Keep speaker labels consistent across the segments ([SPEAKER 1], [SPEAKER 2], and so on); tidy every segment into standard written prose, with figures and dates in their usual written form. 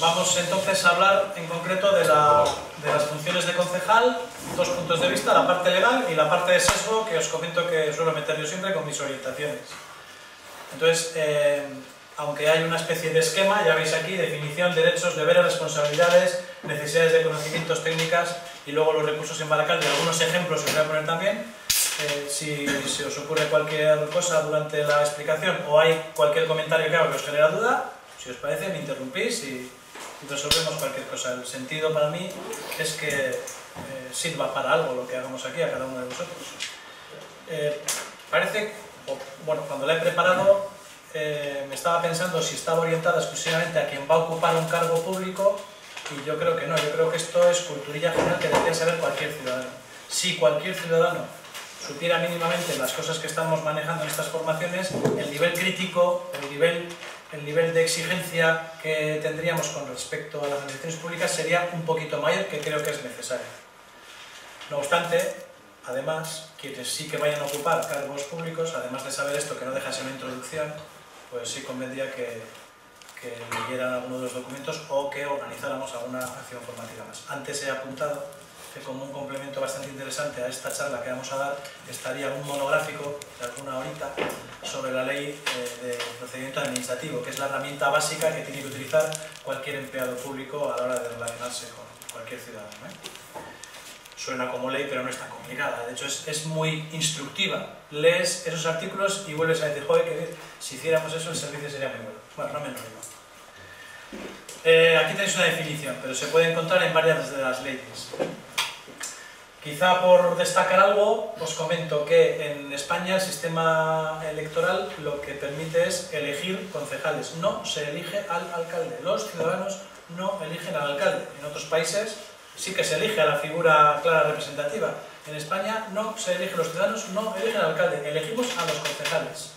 [SPEAKER 1] Vamos entonces a hablar en concreto de las funciones de concejal, dos puntos de vista, la parte legal y la parte de sesgo, que os comento que suelo meter yo siempre con mis orientaciones. Entonces, aunque hay una especie de esquema, ya veis aquí, definición, derechos, deberes, responsabilidades, necesidades de conocimientos, técnicas y luego los recursos en Baracaldo, y algunos ejemplos os voy a poner también. Si se os ocurre cualquier cosa durante la explicación o hay cualquier comentario que haga que os genera duda, si os parece me interrumpís y resolvemos cualquier cosa. El sentido para mí es que sirva para algo lo que hagamos aquí a cada uno de vosotros. Bueno, cuando la he preparado me estaba pensando si estaba orientada exclusivamente a quien va a ocupar un cargo público, y yo creo que no. Yo creo que esto es culturilla general que debería saber cualquier ciudadano. Si cualquier ciudadano supiera mínimamente las cosas que estamos manejando en estas formaciones, el nivel crítico, el nivel de exigencia que tendríamos con respecto a las administraciones públicas sería un poquito mayor, que creo que es necesario. No obstante, además, quienes sí que vayan a ocupar cargos públicos, además de saber esto, que no deja de ser una introducción, pues sí convendría que leyeran alguno de los documentos o que organizáramos alguna acción formativa más. Antes he apuntado que como un complemento bastante interesante a esta charla que vamos a dar estaría un monográfico de alguna horita sobre la ley de procedimiento administrativo, que es la herramienta básica que tiene que utilizar cualquier empleado público a la hora de relacionarse con cualquier ciudadano. Suena como ley, pero no es tan complicada. De hecho, es muy instructiva. Lees esos artículos y vuelves a decir, joder, que si hiciéramos eso el servicio sería muy bueno. Bueno, no me enrollo. Aquí tenéis una definición, pero se puede encontrar en varias de las leyes. Quizá por destacar algo, os comento que en España el sistema electoral lo que permite es elegir concejales. No se elige al alcalde. Los ciudadanos no eligen al alcalde. En otros países sí que se elige a la figura clara representativa. En España no se elige, los ciudadanos no eligen al alcalde, elegimos a los concejales.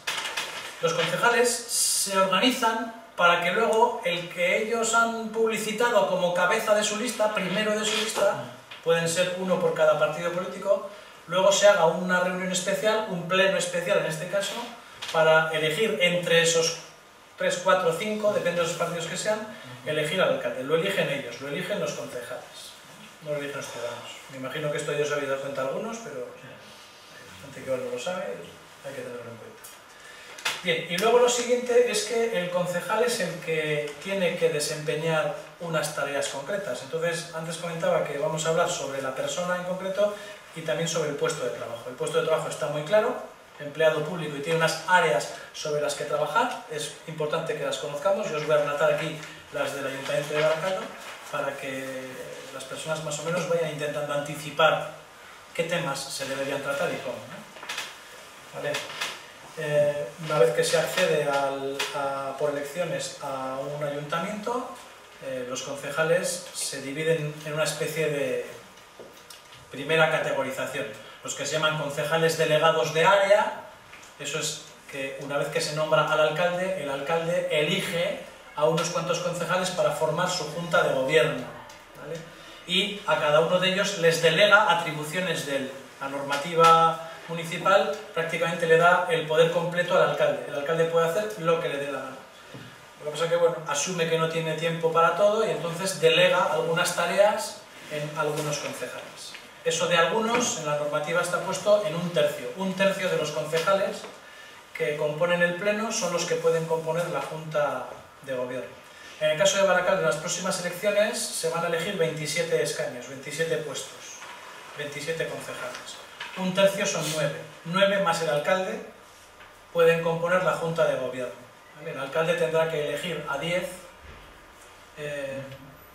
[SPEAKER 1] Los concejales se organizan para que luego el que ellos han publicitado como cabeza de su lista, primero de su lista, pueden ser uno por cada partido político, luego se haga una reunión especial, un pleno especial en este caso, para elegir entre esos 3, 4, 5, depende de los partidos que sean, elegir al alcalde. Lo eligen ellos, lo eligen los concejales, no lo eligen los ciudadanos. Me imagino que esto ya os habéis dado cuenta algunos, pero hay gente que igual no lo sabe, hay que tenerlo en cuenta. Bien, y luego lo siguiente es que el concejal es el que tiene que desempeñar unas tareas concretas. Entonces, antes comentaba que vamos a hablar sobre la persona en concreto y también sobre el puesto de trabajo. El puesto de trabajo está muy claro, empleado público, y tiene unas áreas sobre las que trabajar. Es importante que las conozcamos. Yo os voy a relatar aquí las del Ayuntamiento de Baracaldo para que las personas más o menos vayan intentando anticipar qué temas se deberían tratar y cómo, ¿no? ¿Vale? Una vez que se accede por elecciones a un ayuntamiento, los concejales se dividen en una especie de primera categorización. Los que se llaman concejales delegados de área, eso es que una vez que se nombra al alcalde, el alcalde elige a unos cuantos concejales para formar su junta de gobierno, ¿vale? Y a cada uno de ellos les delega atribuciones de él. La normativa municipal prácticamente le da el poder completo al alcalde. El alcalde puede hacer lo que le dé la gana. Lo que pasa es que, bueno, asume que no tiene tiempo para todo y entonces delega algunas tareas en algunos concejales. Eso de algunos, en la normativa está puesto en un tercio. Un tercio de los concejales que componen el pleno son los que pueden componer la junta de gobierno. En el caso de Baracaldo, en las próximas elecciones se van a elegir 27 escaños, 27 puestos, 27 concejales. Un tercio son 9. 9 más el alcalde pueden componer la junta de gobierno. ¿Vale? El alcalde tendrá que elegir a 10,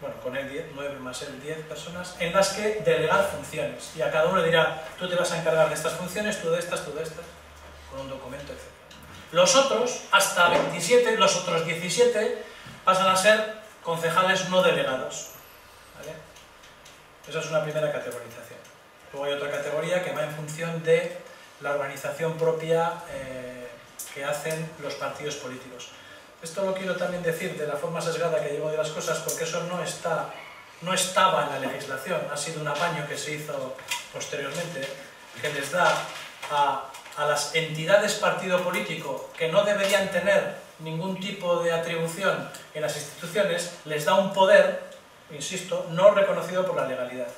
[SPEAKER 1] bueno, con él 10, 9 más él 10 personas, en las que delegar funciones. Y a cada uno le dirá, tú te vas a encargar de estas funciones, tú de estas, con un documento, etc. Los otros, hasta 27, los otros 17, pasan a ser concejales no delegados. ¿Vale? Esa es una primera categorización. Luego hay otra categoría que va en función de la organización propia que hacen los partidos políticos. Esto lo quiero también decir de la forma sesgada que llevo de las cosas, porque eso no estaba en la legislación, ha sido un apaño que se hizo posteriormente, que les da a las entidades partido político que no deberían tener ningún tipo de atribución en las instituciones, les da un poder, insisto, no reconocido por la legalidad.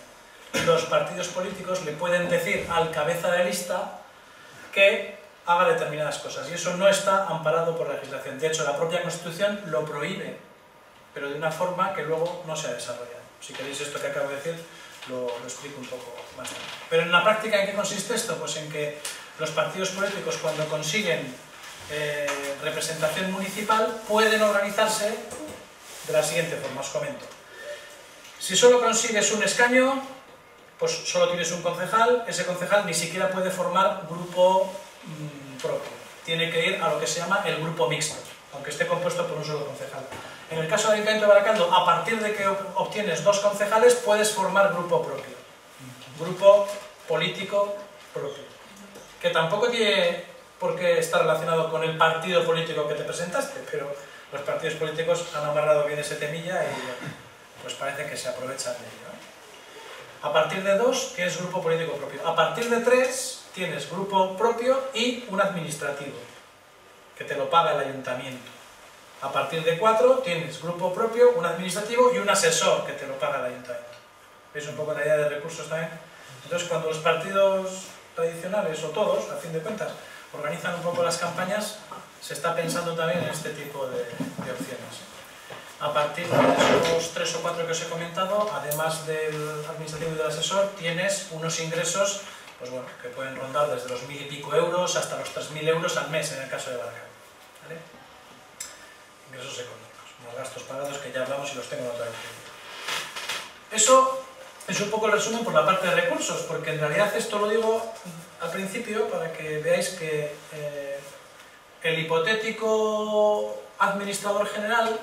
[SPEAKER 1] Los partidos políticos le pueden decir al cabeza de lista que haga determinadas cosas, y eso no está amparado por la legislación. De hecho, la propia Constitución lo prohíbe, pero de una forma que luego no se ha desarrollado. Si queréis esto que acabo de decir, lo explico un poco más tarde. Pero en la práctica, ¿en qué consiste esto? Pues en que los partidos políticos, cuando consiguen representación municipal, pueden organizarse de la siguiente forma, os comento. Si solo consigues un escaño, pues solo tienes un concejal, ese concejal ni siquiera puede formar grupo propio. Tiene que ir a lo que se llama el grupo mixto, aunque esté compuesto por un solo concejal. En el caso del Ayuntamiento de Baracaldo, a partir de que obtienes 2 concejales, puedes formar grupo propio. Grupo político propio. Que tampoco tiene por qué estar relacionado con el partido político que te presentaste, pero los partidos políticos han amarrado bien ese temilla y pues parece que se aprovechan de ello. A partir de 2 tienes grupo político propio. A partir de 3 tienes grupo propio y un administrativo, que te lo paga el ayuntamiento. A partir de 4 tienes grupo propio, un administrativo y un asesor, que te lo paga el ayuntamiento. ¿Veis un poco la idea de recursos también? Entonces, cuando los partidos tradicionales, o todos, a fin de cuentas, organizan un poco las campañas, se está pensando también en este tipo de opciones. A partir de esos 3 o 4 que os he comentado, además del administrativo y del asesor, tienes unos ingresos, pues bueno, que pueden rondar desde los 1000 y pico euros hasta los 3000 euros al mes en el caso de Baracaldo. ¿Vale? Ingresos económicos, unos gastos pagados que ya hablamos y los tengo en otra vez. Eso es un poco el resumen por la parte de recursos, porque en realidad esto lo digo al principio para que veáis que el hipotético administrador general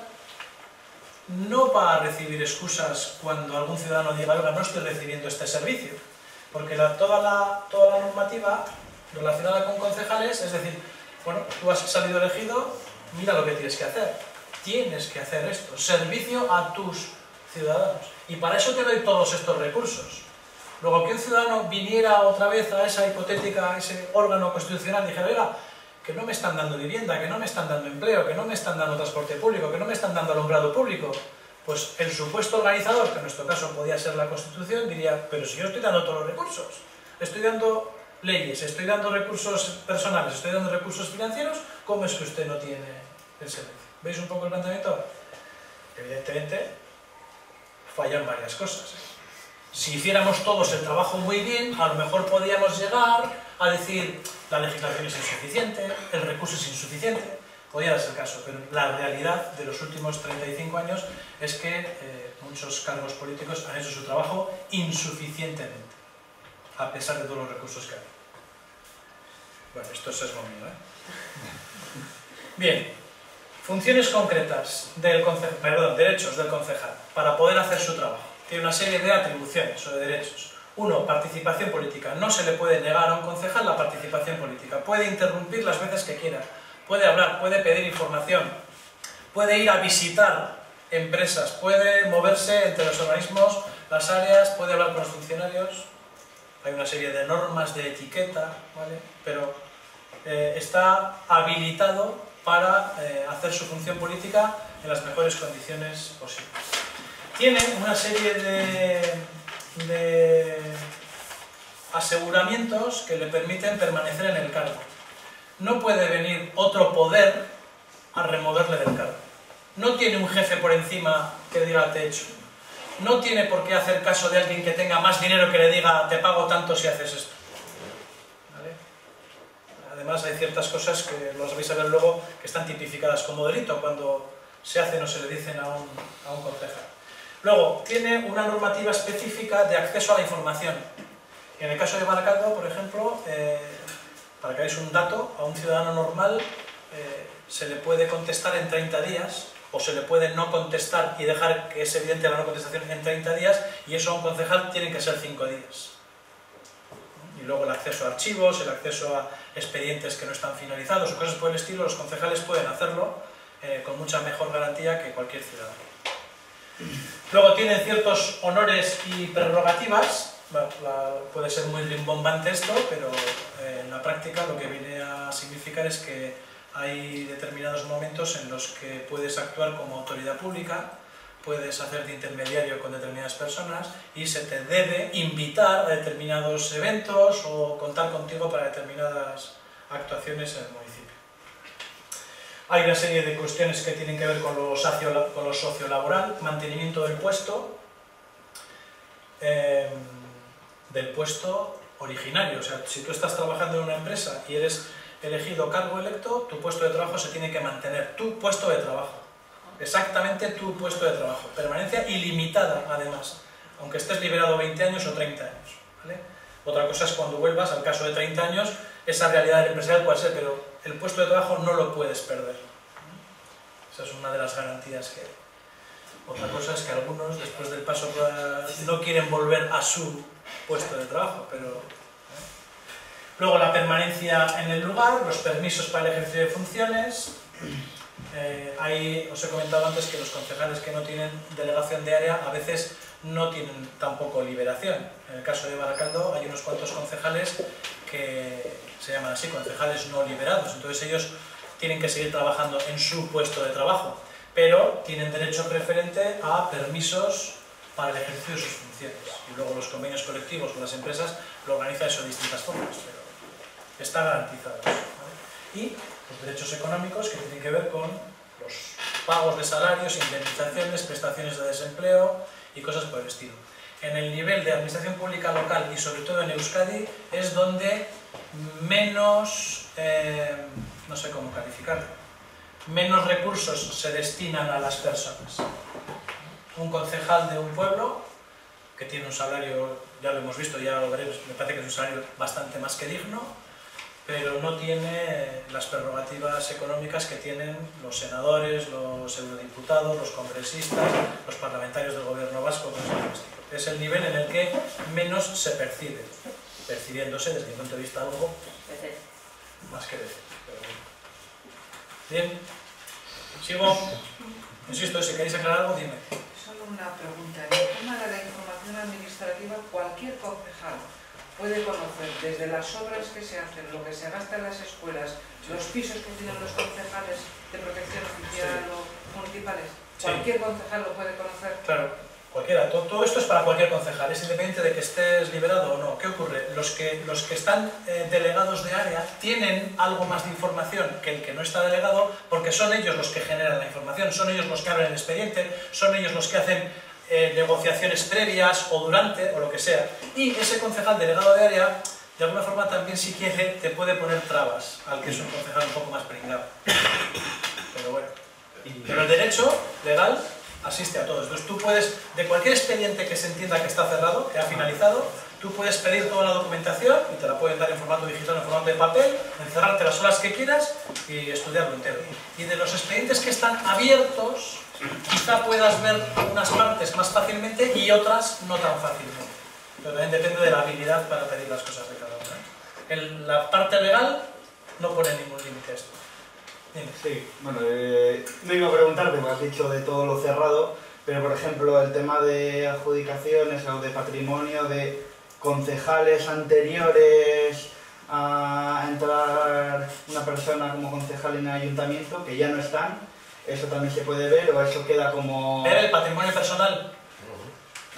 [SPEAKER 1] no va a recibir excusas cuando algún ciudadano diga, oiga, no estoy recibiendo este servicio, porque toda la normativa relacionada con concejales, es decir, bueno, tú has salido elegido, mira lo que tienes que hacer. Tienes que hacer esto, servicio a tus ciudadanos. Y para eso te doy todos estos recursos. Luego, que un ciudadano viniera otra vez a esa hipotética, a ese órgano constitucional y dijera, oiga, que no me están dando vivienda, que no me están dando empleo, que no me están dando transporte público, que no me están dando alumbrado público, pues el supuesto organizador, que en nuestro caso podía ser la Constitución, diría, pero si yo estoy dando todos los recursos, estoy dando leyes, estoy dando recursos personales, estoy dando recursos financieros, ¿cómo es que usted no tiene el servicio? ¿Veis un poco el planteamiento? Evidentemente, fallan varias cosas. Si hiciéramos todos el trabajo muy bien, a lo mejor podíamos llegar a decir, la legislación es insuficiente, el recurso es insuficiente, podría darse el caso, pero la realidad de los últimos 35 años es que muchos cargos políticos han hecho su trabajo insuficientemente, a pesar de todos los recursos que hay. Bueno, esto es sesgo mío, ¿eh? Bien, funciones concretas del derechos del concejal para poder hacer su trabajo. Tiene una serie de atribuciones o de derechos. 1. Participación política. No se le puede negar a un concejal la participación política. Puede interrumpir las veces que quiera. Puede hablar, puede pedir información. Puede ir a visitar empresas. Puede moverse entre los organismos, las áreas. Puede hablar con los funcionarios. Hay una serie de normas de etiqueta, ¿vale? Pero está habilitado para hacer su función política en las mejores condiciones posibles. Tiene una serie de aseguramientos que le permiten permanecer en el cargo. No puede venir otro poder a removerle del cargo. No tiene un jefe por encima que diga te echo. No tiene por qué hacer caso de alguien que tenga más dinero que le diga te pago tanto si haces esto. ¿Vale? Además hay ciertas cosas que los vais a ver luego que están tipificadas como delito cuando se hacen o se le dicen a un concejal. Luego, tiene una normativa específica de acceso a la información. En el caso de Baracaldo, por ejemplo, para que veáis un dato, a un ciudadano normal se le puede contestar en 30 días, o se le puede no contestar y dejar que es evidente la no contestación en 30 días, y eso a un concejal tiene que ser 5 días. Y luego el acceso a archivos, el acceso a expedientes que no están finalizados, o cosas por el estilo, los concejales pueden hacerlo con mucha mejor garantía que cualquier ciudadano. Luego tienen ciertos honores y prerrogativas. Bueno, puede ser muy rimbombante esto, pero en la práctica lo que viene a significar es que Hay determinados momentos en los que puedes actuar como autoridad pública, puedes hacer de intermediario con determinadas personas y se te debe invitar a determinados eventos o contar contigo para determinadas actuaciones en el municipio. Hay una serie de cuestiones que tienen que ver con lo sociolaboral, mantenimiento del puesto originario. O sea, si tú estás trabajando en una empresa y eres elegido cargo electo, tu puesto de trabajo se tiene que mantener, tu puesto de trabajo, exactamente tu puesto de trabajo, permanencia ilimitada además, aunque estés liberado 20 años o 30 años, ¿vale? Otra cosa es cuando vuelvas, al caso de 30 años, esa realidad del empresarial puede ser, pero el puesto de trabajo no lo puedes perder. Esa es una de las garantías que hay. Otra cosa es que algunos, después del paso, no quieren volver a su puesto de trabajo, pero... Luego la permanencia en el lugar, los permisos para el ejercicio de funciones. Os he comentado antes que los concejales que no tienen delegación de área a veces no tienen tampoco liberación. En el caso de Baracaldo hay unos cuantos concejales que se llaman así, concejales no liberados. Entonces ellos tienen que seguir trabajando en su puesto de trabajo, pero tienen derecho preferente a permisos para el ejercicio de sus funciones. Y luego los convenios colectivos con las empresas lo organizan eso de distintas formas, pero está garantizado eso, ¿vale? Y los derechos económicos que tienen que ver con los pagos de salarios, indemnizaciones, prestaciones de desempleo y cosas por el estilo. En el nivel de administración pública local y sobre todo en Euskadi es donde menos, no sé cómo calificarlo, menos recursos se destinan a las personas. Un concejal de un pueblo que tiene un salario, ya lo hemos visto, ya lo veremos, me parece que es un salario bastante más que digno, pero no tiene las prerrogativas económicas que tienen los senadores, los eurodiputados, los congresistas, los parlamentarios del gobierno vasco. Es el nivel en el que menos se percibe, percibiéndose desde mi punto de vista algo más que decir. Bien, sigo. Insisto, si queréis aclarar algo, dime.
[SPEAKER 2] Solo una pregunta. En el tema de la información administrativa, cualquier concejal puede conocer desde las obras que se hacen, lo que se gasta en las escuelas, los pisos que tienen los concejales de protección oficial o municipales. Cualquier concejal lo puede conocer.
[SPEAKER 1] Claro, cualquiera. Todo esto es para cualquier concejal, es independiente de que estés liberado o no. ¿Qué ocurre? Los que están delegados de área tienen algo más de información que el que no está delegado, porque son ellos los que generan la información, son ellos los que abren el expediente, son ellos los que hacen negociaciones previas o durante o lo que sea. Y ese concejal delegado de área, de alguna forma también, si quiere, te puede poner trabas al que es un concejal un poco más pringado. Pero bueno. Pero el derecho legal asiste a todos. Entonces tú puedes, de cualquier expediente que se entienda que está cerrado, que ha finalizado, tú puedes pedir toda la documentación y te la pueden dar en formato digital, en formato de papel, encerrarte las horas que quieras y estudiarlo entero. Y de los expedientes que están abiertos, quizá puedas ver unas partes más fácilmente y otras no tan fácilmente. Pero también depende de la habilidad para pedir las cosas de cada uno. La parte legal no pone ningún límite a esto. Dime.
[SPEAKER 3] Sí, bueno, no iba a preguntarte, porque has dicho de todo lo cerrado, pero por ejemplo el tema de adjudicaciones o de patrimonio de concejales anteriores a entrar una persona como concejal en el ayuntamiento, que ya no están, ¿eso también se puede ver o eso queda como...?
[SPEAKER 1] ¿Ver el patrimonio personal?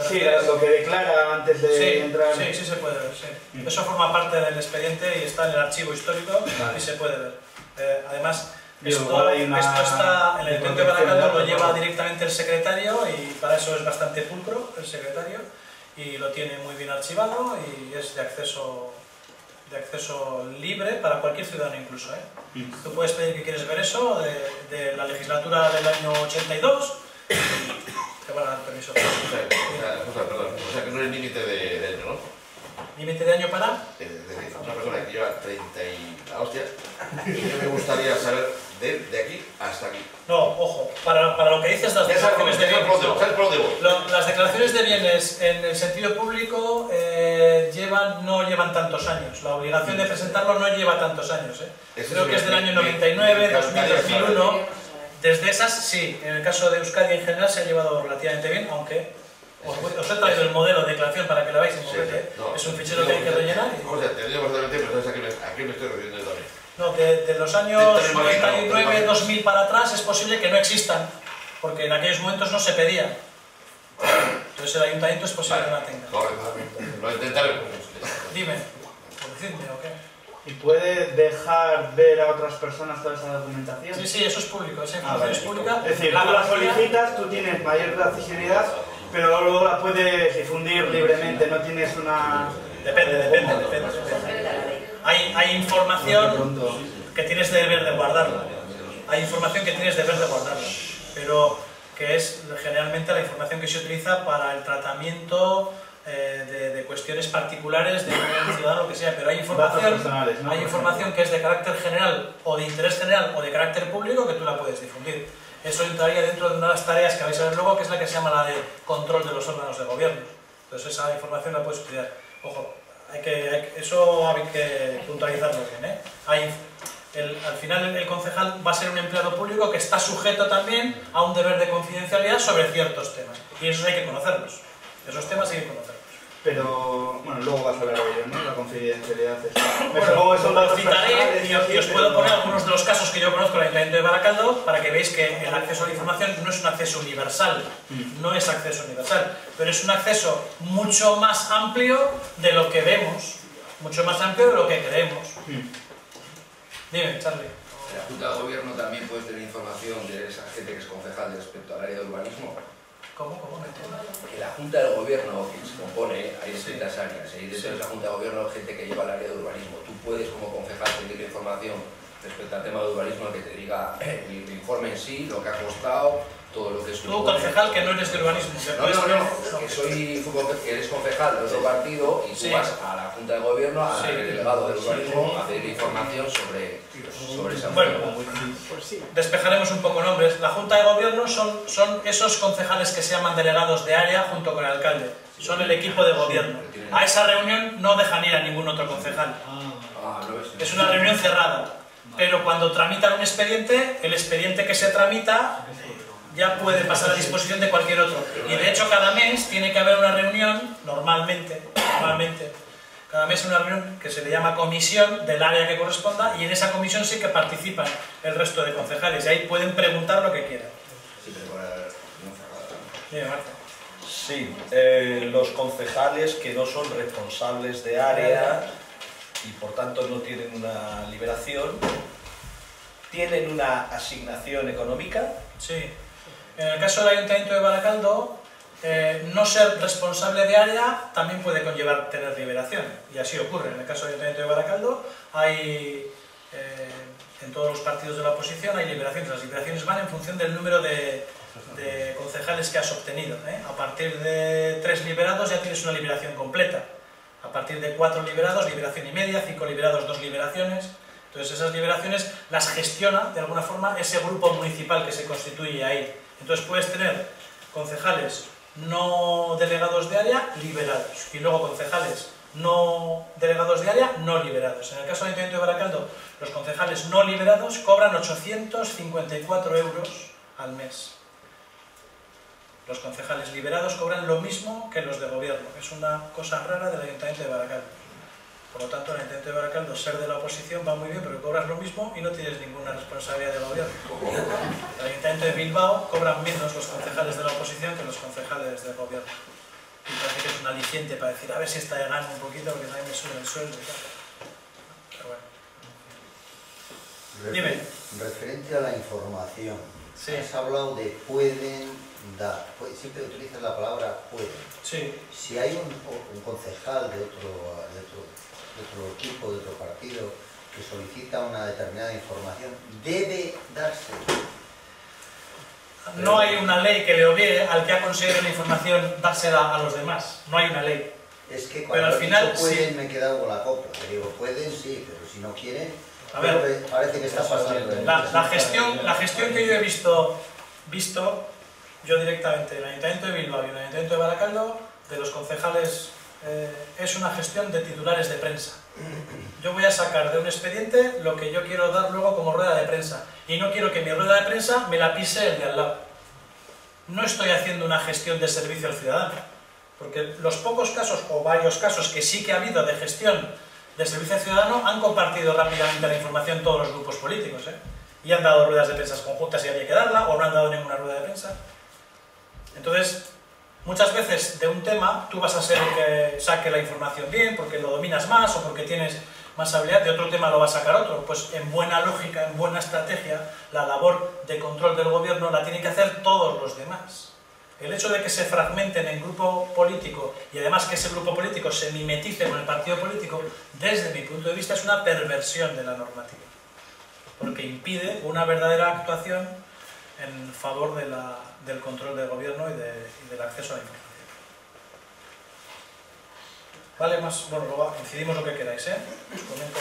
[SPEAKER 3] Sí, lo que declara antes de entrar...
[SPEAKER 1] Sí, sí se puede ver, sí. Eso forma parte del expediente y está en el archivo histórico y se puede ver. Además, esto está en el Ayuntamiento de Baracaldo, lo lleva directamente el secretario y para eso es bastante pulcro el secretario y lo tiene muy bien archivado y es de acceso libre para cualquier ciudadano incluso. Tú puedes pedir que quieres ver eso de la legislatura del año 82 y te van a dar permiso.
[SPEAKER 4] O sea que no es límite de año, ¿no?
[SPEAKER 1] ¿Límite de año para?
[SPEAKER 4] Es decir, una persona que lleva 30 y la hostia, y yo me gustaría saber de aquí hasta aquí.
[SPEAKER 1] No, ojo, para lo que dices las declaraciones de bienes. Las declaraciones de bienes en el sentido público no llevan tantos años. La obligación de presentarlo no lleva tantos años. Creo que es del año 99, 2000, 2001. Desde esas, sí, en el caso de Euskadi en general se ha llevado relativamente bien, aunque os he traído el modelo de declaración para que la veáis en concreto. Es un fichero que hay que rellenar.
[SPEAKER 4] O sea, te digo perfectamente, pero entonces aquí me estoy refiriendo yo también.
[SPEAKER 1] No, de los años 99, 2000 para atrás es posible que no existan, porque en aquellos momentos no se pedían. Entonces el ayuntamiento es posible que no la tenga.
[SPEAKER 4] Correcto. Lo intentaremos.
[SPEAKER 1] Dime, ¿por decirme o qué?
[SPEAKER 3] ¿Y puede dejar ver a otras personas toda esa documentación?
[SPEAKER 1] Sí, sí, eso es público, esa información es pública.
[SPEAKER 3] Es decir, tú la solicitas, tú tienes mayor accesibilidad, pero luego la puedes difundir libremente, no tienes una...
[SPEAKER 1] Depende. Hay información que tienes deber de guardarla. Hay información que tienes deber de guardarla, pero que es generalmente la información que se utiliza para el tratamiento de cuestiones particulares de un ciudadano, lo que sea, pero hay información que es de carácter general o de interés general o de carácter público que tú la puedes difundir. Eso entraría dentro de una de las tareas que vais a ver luego, que es la que se llama la de control de los órganos de gobierno. Entonces esa información la puedes estudiar. Ojo, eso hay que puntualizarlo bien, ¿eh? Al final el concejal va a ser un empleado público que está sujeto también a un deber de confidencialidad sobre ciertos temas. Y esos hay que conocerlos. Esos temas hay que conocerlos.
[SPEAKER 3] Pero, bueno, luego vas a ver ello, ¿no? La confidencialidad.
[SPEAKER 1] Bueno, os citaré y os puedo poner algunos de los casos que yo conozco en el Ayuntamiento de Baracaldo para que veáis que el acceso a la información no es un acceso universal, no es acceso universal, pero es un acceso mucho más amplio de lo que vemos, mucho más amplio de lo que creemos. Dime, Charlie.
[SPEAKER 5] En la Junta de Gobierno también puedes tener información de esa gente que es concejal respecto al área de urbanismo.
[SPEAKER 1] ¿Cómo? No entiendo.
[SPEAKER 5] En la Junta de Gobierno que se compone hay distintas áreas y dentro de la Junta de Gobierno hay gente que lleva el área de urbanismo. Tú puedes como concejal pedir información respecto al tema de urbanismo que te diga el informe en sí, lo que ha costado, todo lo que es...
[SPEAKER 1] Tú, concejal, que no eres de urbanismo.
[SPEAKER 5] Que eres concejal de otro partido y tú vas a la Junta de Gobierno, al delegado de urbanismo, a pedir información sobre esa...
[SPEAKER 1] Bueno, despejaremos un poco nombres. La Junta de Gobierno son esos concejales que se llaman delegados de área junto con el alcalde. Son el equipo de gobierno. A esa reunión no dejan ir a ningún otro concejal. Es una reunión cerrada. Pero cuando tramitan un expediente, el expediente que se tramita ya puede pasar a disposición de cualquier otro. Y de hecho cada mes tiene que haber una reunión, normalmente, cada mes una reunión que se le llama comisión del área que corresponda, y en esa comisión sí que participan el resto de concejales y ahí pueden preguntar lo que quieran. Dime, Marta.
[SPEAKER 6] Sí, los concejales que no son responsables de área y por tanto no tienen una liberación, ¿tienen una asignación económica?
[SPEAKER 1] Sí. En el caso del Ayuntamiento de Baracaldo, no ser responsable de área también puede conllevar tener liberación, y así ocurre. En el caso del Ayuntamiento de Baracaldo hay, en todos los partidos de la oposición hay liberaciones. Las liberaciones van en función del número de concejales que has obtenido, A partir de 3 liberados ya tienes una liberación completa. A partir de 4 liberados, liberación y media, 5 liberados, 2 liberaciones. Entonces esas liberaciones las gestiona de alguna forma ese grupo municipal que se constituye ahí. Entonces puedes tener concejales no delegados de área liberados y luego concejales no delegados de área no liberados. En el caso del Ayuntamiento de Baracaldo, los concejales no liberados cobran 854 euros al mes. Los concejales liberados cobran lo mismo que los de gobierno. Es una cosa rara del Ayuntamiento de Baracaldo. Por lo tanto, el Ayuntamiento de Baracaldo, ser de la oposición va muy bien, pero cobras lo mismo y no tienes ninguna responsabilidad de gobierno. El Ayuntamiento de Bilbao cobran menos los concejales de la oposición que los concejales del gobierno. Y parece que es un aliciente para decir, a ver si está llegando un poquito, porque también me sube el sueldo y tal. Pero bueno. Dime.
[SPEAKER 7] Referente a la información,
[SPEAKER 1] Sí.
[SPEAKER 7] has hablado de pueden dar, siempre utilizas la palabra pueden.
[SPEAKER 1] Sí.
[SPEAKER 7] Si hay un concejal de otro equipo, de otro partido, que solicita una determinada información, debe darse.
[SPEAKER 1] No hay una ley que le obligue al que ha conseguido la información dársela a los demás. No hay una ley.
[SPEAKER 7] Es que
[SPEAKER 1] Pero
[SPEAKER 7] cuando
[SPEAKER 1] al final,
[SPEAKER 7] pueden
[SPEAKER 1] sí.
[SPEAKER 7] Me he quedado con la copla. Le digo, pueden, sí, pero si no quieren,
[SPEAKER 1] A ver,
[SPEAKER 7] parece que está pasando.
[SPEAKER 1] la gestión que yo he visto yo directamente en el Ayuntamiento de Bilbao y en el Ayuntamiento de Baracaldo, de los concejales, es una gestión de titulares de prensa. Yo voy a sacar de un expediente lo que yo quiero dar luego como rueda de prensa, y no quiero que mi rueda de prensa me la pise el de al lado. No estoy haciendo una gestión de servicio al ciudadano, porque los pocos casos o varios casos que sí que ha habido de gestión del Servicio Ciudadano han compartido rápidamente la información todos los grupos políticos, y han dado ruedas de prensa conjuntas si había que darla, o no han dado ninguna rueda de prensa. Entonces, muchas veces de un tema tú vas a ser el que saque la información bien, porque lo dominas más o porque tienes más habilidad, de otro tema lo va a sacar otro. Pues en buena lógica, en buena estrategia, la labor de control del gobierno la tienen que hacer todos los demás. El hecho de que se fragmenten en grupo político y además que ese grupo político se mimetice con el partido político, desde mi punto de vista es una perversión de la normativa, porque impide una verdadera actuación en favor del control del gobierno y del acceso a la información. Vale, más, bueno, luego decidimos lo que queráis, os comento,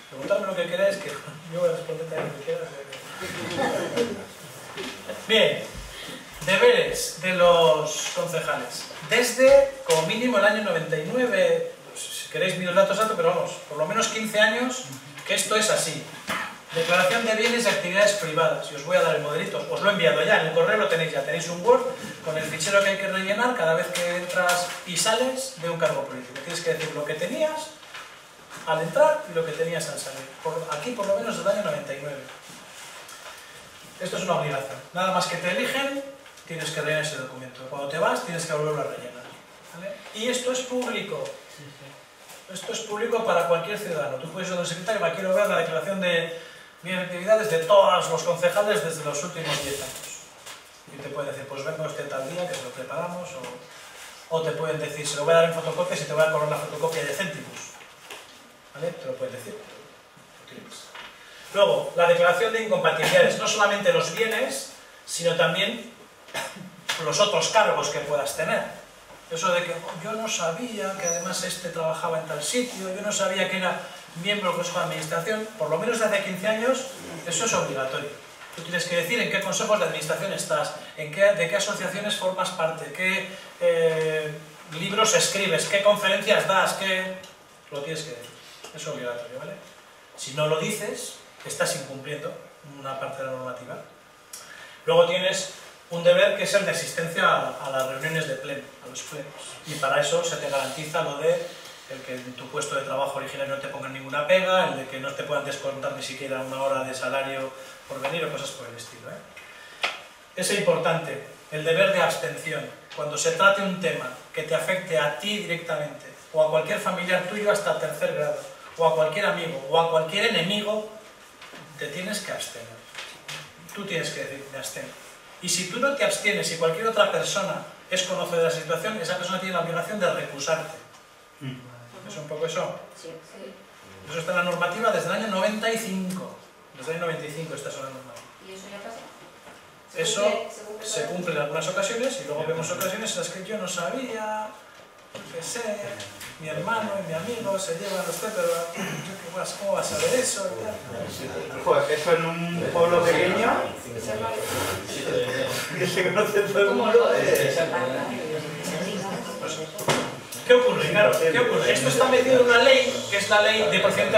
[SPEAKER 1] preguntadme lo que queráis, que yo voy a responder también lo que quieras. Bien, deberes de los concejales. Desde, como mínimo, el año 99, si queréis miro datos altos, pero vamos, por lo menos 15 años, que esto es así. Declaración de bienes y actividades privadas. Y os voy a dar el modelito. Os lo he enviado ya, en el correo lo tenéis ya. Tenéis un Word con el fichero que hay que rellenar cada vez que entras y sales de un cargo político. Tienes que decir lo que tenías al entrar y lo que tenías al salir. Aquí por lo menos del año 99. Esto es una obligación. Nada más que te eligen, tienes que rellenar ese documento. Cuando te vas, tienes que volverlo a rellenar. ¿Vale? Y esto es público. Esto es público para cualquier ciudadano. Tú puedes ir al secretario, me quiero ver la declaración de bienes y actividades de todos los concejales desde los últimos 10 años. Y te pueden decir, pues venga usted tal día, que se lo preparamos, o te pueden decir, se lo voy a dar en fotocopias y te voy a cobrar la fotocopia de céntimos. ¿Vale? Te lo pueden decir. Lo tienes. Luego, la declaración de incompatibilidades, no solamente los bienes, sino también los otros cargos que puedas tener. Eso de que yo no sabía que además este trabajaba en tal sitio, yo no sabía que era miembro del Consejo de Administración, por lo menos desde hace 15 años, eso es obligatorio. Tú tienes que decir en qué consejos de administración estás, de qué asociaciones formas parte, qué libros escribes, qué conferencias das, lo tienes que decir. Es obligatorio, ¿vale? Si no lo dices, estás incumpliendo una parte de la normativa. Luego tienes un deber que es el de asistencia a las reuniones de pleno, a los plenos. Y para eso se te garantiza lo de el que en tu puesto de trabajo original no te pongan ninguna pega, el de que no te puedan descontar ni siquiera una hora de salario por venir o cosas por el estilo. Es importante, el deber de abstención. Cuando se trate un tema que te afecte a ti directamente, o a cualquier familiar tuyo hasta tercer grado, o a cualquier amigo, o a cualquier enemigo, te tienes que abstener. Tú tienes que decir, me abstengo. Y si tú no te abstienes y cualquier otra persona es conocedora de la situación, esa persona tiene la obligación de recusarte. ¿Es un poco eso?
[SPEAKER 8] Sí, sí.
[SPEAKER 1] Eso está en la normativa desde el año 95. Desde el año 95 está en la normativa.
[SPEAKER 8] ¿Y eso ya pasa?
[SPEAKER 1] Eso se cumple en algunas ocasiones y luego vemos ocasiones en las que yo no sabía, que sé, mi hermano y mi amigo se llevan los pero ¿cómo vas a ver eso?
[SPEAKER 3] Pues eso en un pueblo pequeño que se conoce todo el mundo.
[SPEAKER 1] ¿Qué ocurre? Claro, ¿qué ocurre? Esto está metido en una ley, que es la ley de procedimiento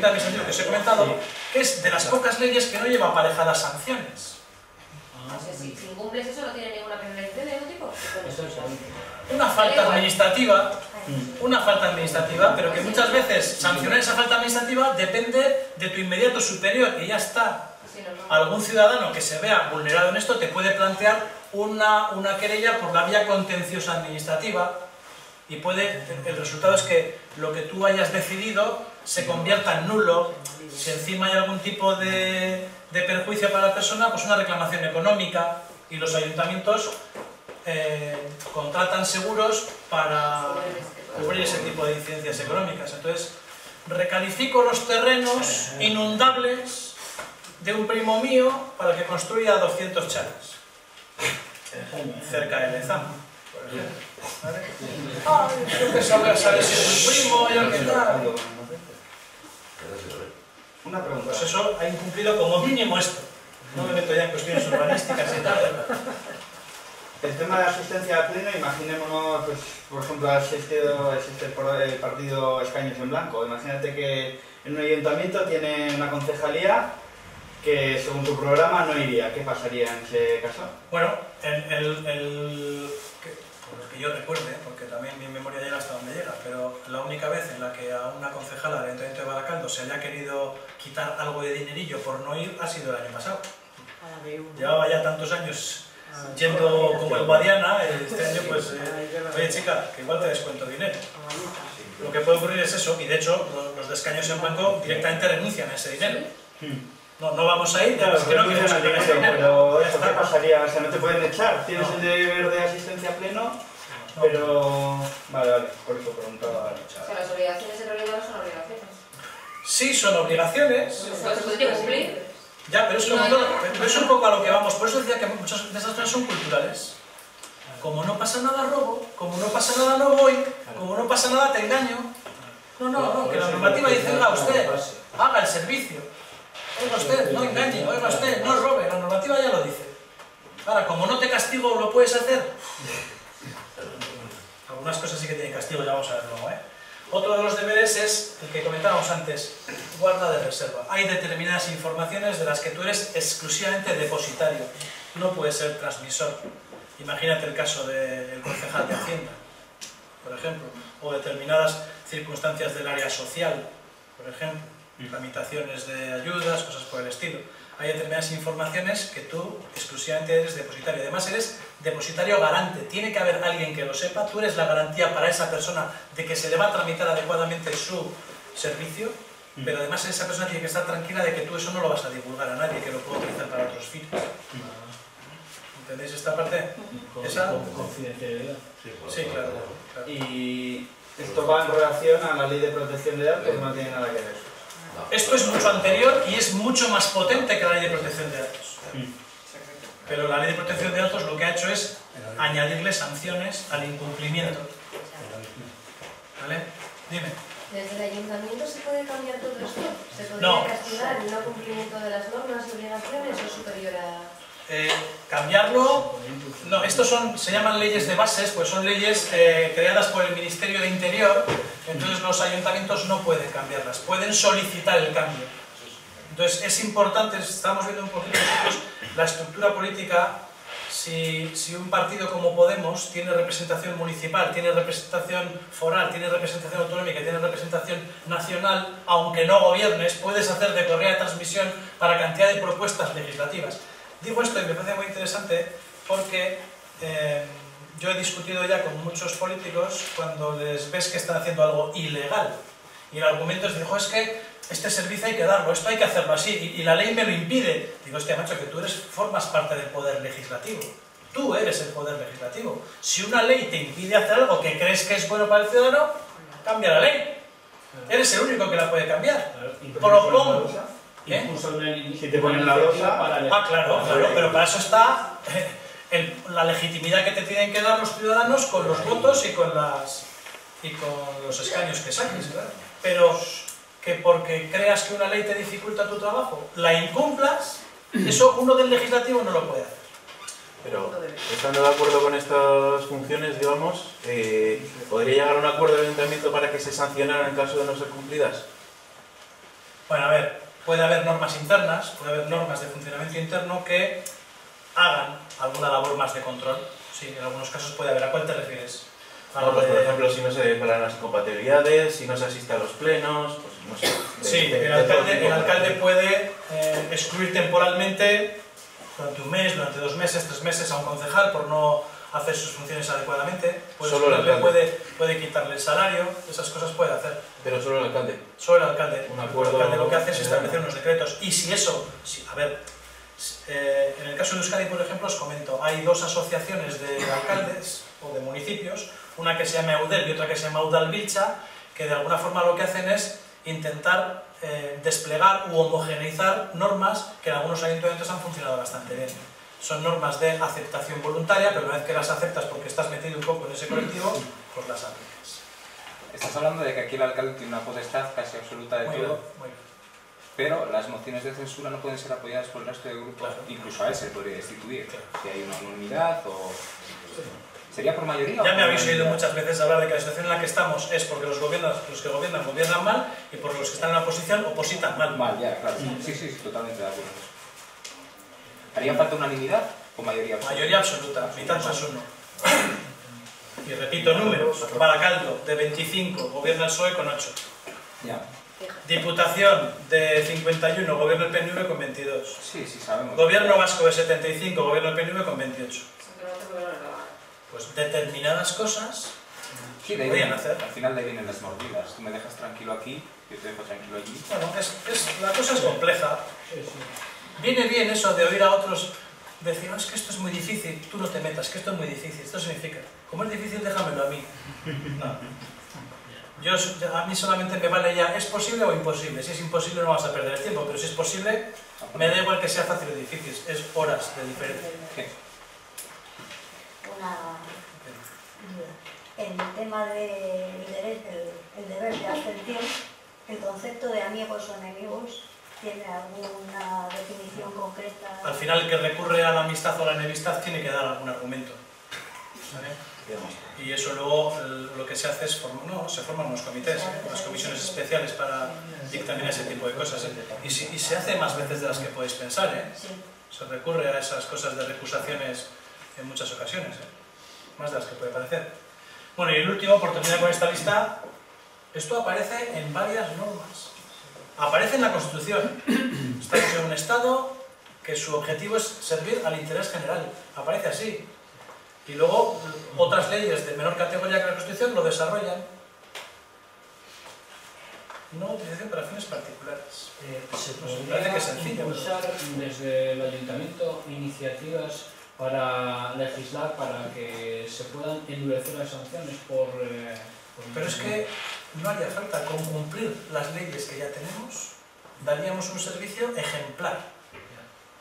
[SPEAKER 1] administrativo que os he comentado, que es de las pocas leyes que no lleva aparejadas sanciones.
[SPEAKER 8] O sea, si incumples eso no tiene ninguna penalización de ningún tipo.
[SPEAKER 1] Una falta administrativa, pero que muchas veces sancionar esa falta administrativa depende de tu inmediato superior y ya está. Algún ciudadano que se vea vulnerado en esto te puede plantear una querella por la vía contenciosa administrativa y el resultado es que lo que tú hayas decidido se convierta en nulo. Si encima hay algún tipo de perjuicio para la persona, pues una reclamación económica, y los ayuntamientos contratan seguros para cubrir ese tipo de incidencias económicas. Entonces, recalifico los terrenos inundables de un primo mío para que construya 200 chalas cerca de Lezama, por ejemplo. ¿Vale? Yo que saber si es un primo, yo qué tal.
[SPEAKER 3] Una pregunta.
[SPEAKER 1] Pues eso ha incumplido como mínimo esto. No me meto ya en cuestiones urbanísticas y tal.
[SPEAKER 3] El tema de asistencia al pleno, imaginémonos, pues, por ejemplo, existe el partido Escaños en Blanco. Imagínate que en un ayuntamiento tiene una concejalía que según tu programa no iría. ¿Qué pasaría en ese caso?
[SPEAKER 1] Bueno, por lo que yo recuerde, porque también mi memoria llega hasta donde llega, pero la única vez en la que a una concejala del Ayuntamiento de Baracaldo se haya querido quitar algo de dinerillo por no ir ha sido el año pasado. Llevaba ya tantos años yendo como el Guadiana, este año pues, oye chica, que igual te descuento dinero. Lo que puede ocurrir es eso, y de hecho los de escaños en blanco directamente renuncian a ese dinero. No vamos a ir,
[SPEAKER 3] Claro,
[SPEAKER 1] es que no queremos
[SPEAKER 3] al
[SPEAKER 1] que ese
[SPEAKER 3] dinero,
[SPEAKER 1] dinero.
[SPEAKER 3] pero
[SPEAKER 1] Ya
[SPEAKER 3] ¿esto
[SPEAKER 1] está.
[SPEAKER 3] qué pasaría? O sea, no te pueden echar, tienes el deber de asistencia pleno, pero... Vale, por eso preguntaba.
[SPEAKER 8] O sea, las obligaciones en realidad no son obligaciones.
[SPEAKER 1] Sí, son obligaciones.
[SPEAKER 8] Se puede cumplir.
[SPEAKER 1] Ya, pero es como todo, pero es un poco a lo que vamos. Por eso decía que muchas de esas cosas son culturales. Como no pasa nada, robo. Como no pasa nada, no voy. Como no pasa nada, te engaño. No, que la normativa dice, oiga usted, haga el servicio. Oiga usted, no engañe. Oiga usted, no robe. La normativa ya lo dice. Ahora, como no te castigo, ¿lo puedes hacer? Algunas cosas sí que tienen castigo, ya vamos a ver luego, ¿eh? Otro de los deberes es el que comentábamos antes, guarda de reserva. Hay determinadas informaciones de las que tú eres exclusivamente depositario, no puedes ser transmisor. Imagínate el caso del concejal de Hacienda, por ejemplo, o determinadas circunstancias del área social, por ejemplo, tramitaciones de ayudas, cosas por el estilo. Hay determinadas informaciones que tú exclusivamente eres depositario. Además eres depositario garante. Tiene que haber alguien que lo sepa. Tú eres la garantía para esa persona de que se le va a tramitar adecuadamente su servicio, pero además esa persona tiene que estar tranquila de que tú eso no lo vas a divulgar a nadie, que lo pueda utilizar para otros fines. ¿Entendéis esta parte? ¿Esa?
[SPEAKER 9] Confidencialidad.
[SPEAKER 1] Sí, claro.
[SPEAKER 3] Y esto va en relación a la ley de protección de datos, no tiene nada que ver.
[SPEAKER 1] Esto es mucho anterior y es mucho más potente que la ley de protección de datos. Pero la ley de protección de datos lo que ha hecho es añadirle sanciones al incumplimiento. ¿Vale? Dime.
[SPEAKER 8] ¿Desde el ayuntamiento se puede cambiar todo esto? ¿Se podría
[SPEAKER 1] No.
[SPEAKER 8] castigar el no cumplimiento de las normas y obligaciones o superior a...?
[SPEAKER 1] Cambiarlo, no, estos se llaman leyes de bases, pues son leyes creadas por el Ministerio de Interior, entonces los ayuntamientos no pueden cambiarlas, pueden solicitar el cambio. Entonces es importante, estamos viendo un poquito nosotros la estructura política, si un partido como Podemos tiene representación municipal, tiene representación foral, tiene representación autonómica, tiene representación nacional, aunque no gobiernes, puedes hacer de correa de transmisión para cantidad de propuestas legislativas. Digo esto y me parece muy interesante porque yo he discutido ya con muchos políticos cuando les ves que están haciendo algo ilegal y el argumento es, digo, es que este servicio hay que darlo, esto hay que hacerlo así y la ley me lo impide. Digo, hostia, macho, que tú formas parte del poder legislativo. Tú eres el poder legislativo. Si una ley te impide hacer algo que crees que es bueno para el ciudadano, cambia la ley. Eres el único que la puede cambiar. Propongo.
[SPEAKER 3] Si te ponen la losa...
[SPEAKER 1] Claro, pero para eso está la legitimidad que te tienen que dar los ciudadanos con los votos y con los escaños que saques, claro. Pero que porque creas que una ley te dificulta tu trabajo, la incumplas, eso uno del legislativo no lo puede hacer.
[SPEAKER 10] Pero, estando de acuerdo con estas funciones, digamos, ¿podría llegar a un acuerdo del ayuntamiento para que se sancionaran en caso de no ser cumplidas?
[SPEAKER 1] Bueno, a ver, puede haber normas internas, puede haber normas de funcionamiento interno que hagan alguna labor más de control. Sí, en algunos casos puede haber. ¿A cuál te refieres?
[SPEAKER 10] No, pues por ejemplo, si no se declaran las incompatibilidades, si no se asiste a los plenos, pues no sé.
[SPEAKER 1] Sí, el alcalde puede excluir temporalmente durante un mes, durante 2 meses, 3 meses a un concejal por no hacer sus funciones adecuadamente.
[SPEAKER 10] Solo el alcalde.
[SPEAKER 1] Puede quitarle el salario, esas cosas puede hacer.
[SPEAKER 10] Pero solo el alcalde.
[SPEAKER 1] Solo el alcalde.
[SPEAKER 10] Un acuerdo.
[SPEAKER 1] El alcalde lo que hace es establecer unos decretos. Y si eso, a ver, en el caso de Euskadi, por ejemplo, os comento, hay 2 asociaciones de alcaldes o de municipios, una que se llama EUDEL y otra que se llama Udalbiltza, que de alguna forma lo que hacen es intentar desplegar u homogeneizar normas que en algunos ayuntamientos han funcionado bastante bien. Son normas de aceptación voluntaria, pero una vez que las aceptas porque estás metido un poco en ese colectivo, pues las aplicas.
[SPEAKER 11] Estás hablando de que aquí el alcalde tiene una potestad casi absoluta de todo, pero las mociones de censura no pueden ser apoyadas por el resto de grupos, claro. Incluso a él se podría destituir, claro. Si hay una unanimidad o... ¿Sería por mayoría?
[SPEAKER 1] Ya me habéis oído muchas veces hablar de que la situación en la que estamos es porque los que gobiernan mal y por los que están en la oposición opositan mal.
[SPEAKER 11] Mal, ya, claro. Sí, totalmente de acuerdo. ¿Haría falta unanimidad o mayoría absoluta?
[SPEAKER 1] Mayoría absoluta, mitad más uno. Y repito números, Baracaldo de 25, gobierna el PSOE con 8.
[SPEAKER 11] Ya.
[SPEAKER 1] Diputación de 51, gobierna el PNV con 22.
[SPEAKER 11] Sí, sí, sabemos.
[SPEAKER 1] Gobierno vasco de 75, gobierna el PNV con 28. Pues determinadas cosas
[SPEAKER 11] sí, de
[SPEAKER 1] podrían hacer.
[SPEAKER 11] Al final de ahí vienen las mordidas. Tú me dejas tranquilo aquí, yo te dejo tranquilo allí.
[SPEAKER 1] Bueno, la cosa es compleja. Viene bien eso de oír a otros decir, no, es que esto es muy difícil, tú no te metas, que esto es muy difícil. Esto significa, como es difícil, déjamelo a mí. No. A mí solamente me vale ya, ¿es posible o imposible? Si es imposible no vas a perder el tiempo, pero si es posible, me da igual que sea fácil o difícil, es horas de diferencia.
[SPEAKER 9] Una duda. En el tema del deber de abstención, ¿el concepto de amigos o enemigos tiene alguna definición concreta?
[SPEAKER 1] Al final, el que recurre a la amistad o la enemistad tiene que dar algún argumento. ¿Vale? Y eso luego lo que se hace es se forman unos comités, unas comisiones especiales para dictaminar ese tipo de cosas. Y se hace más veces de las que podéis pensar. Se recurre a esas cosas de recusaciones en muchas ocasiones, más de las que puede parecer. Bueno, y el último, por terminar con esta lista, esto aparece en varias normas. Aparece en la Constitución. Estamos en un Estado que su objetivo es servir al interés general. Aparece así. Y luego otras leyes de menor categoría que la Constitución lo desarrollan. No utilización para fines particulares.
[SPEAKER 12] ¿Se
[SPEAKER 1] Me parece que es sencillo.
[SPEAKER 12] impulsar desde el Ayuntamiento iniciativas para legislar para que se puedan endurecer las sanciones por
[SPEAKER 1] Pero es que no haría falta. Con cumplir las leyes que ya tenemos, daríamos un servicio ejemplar.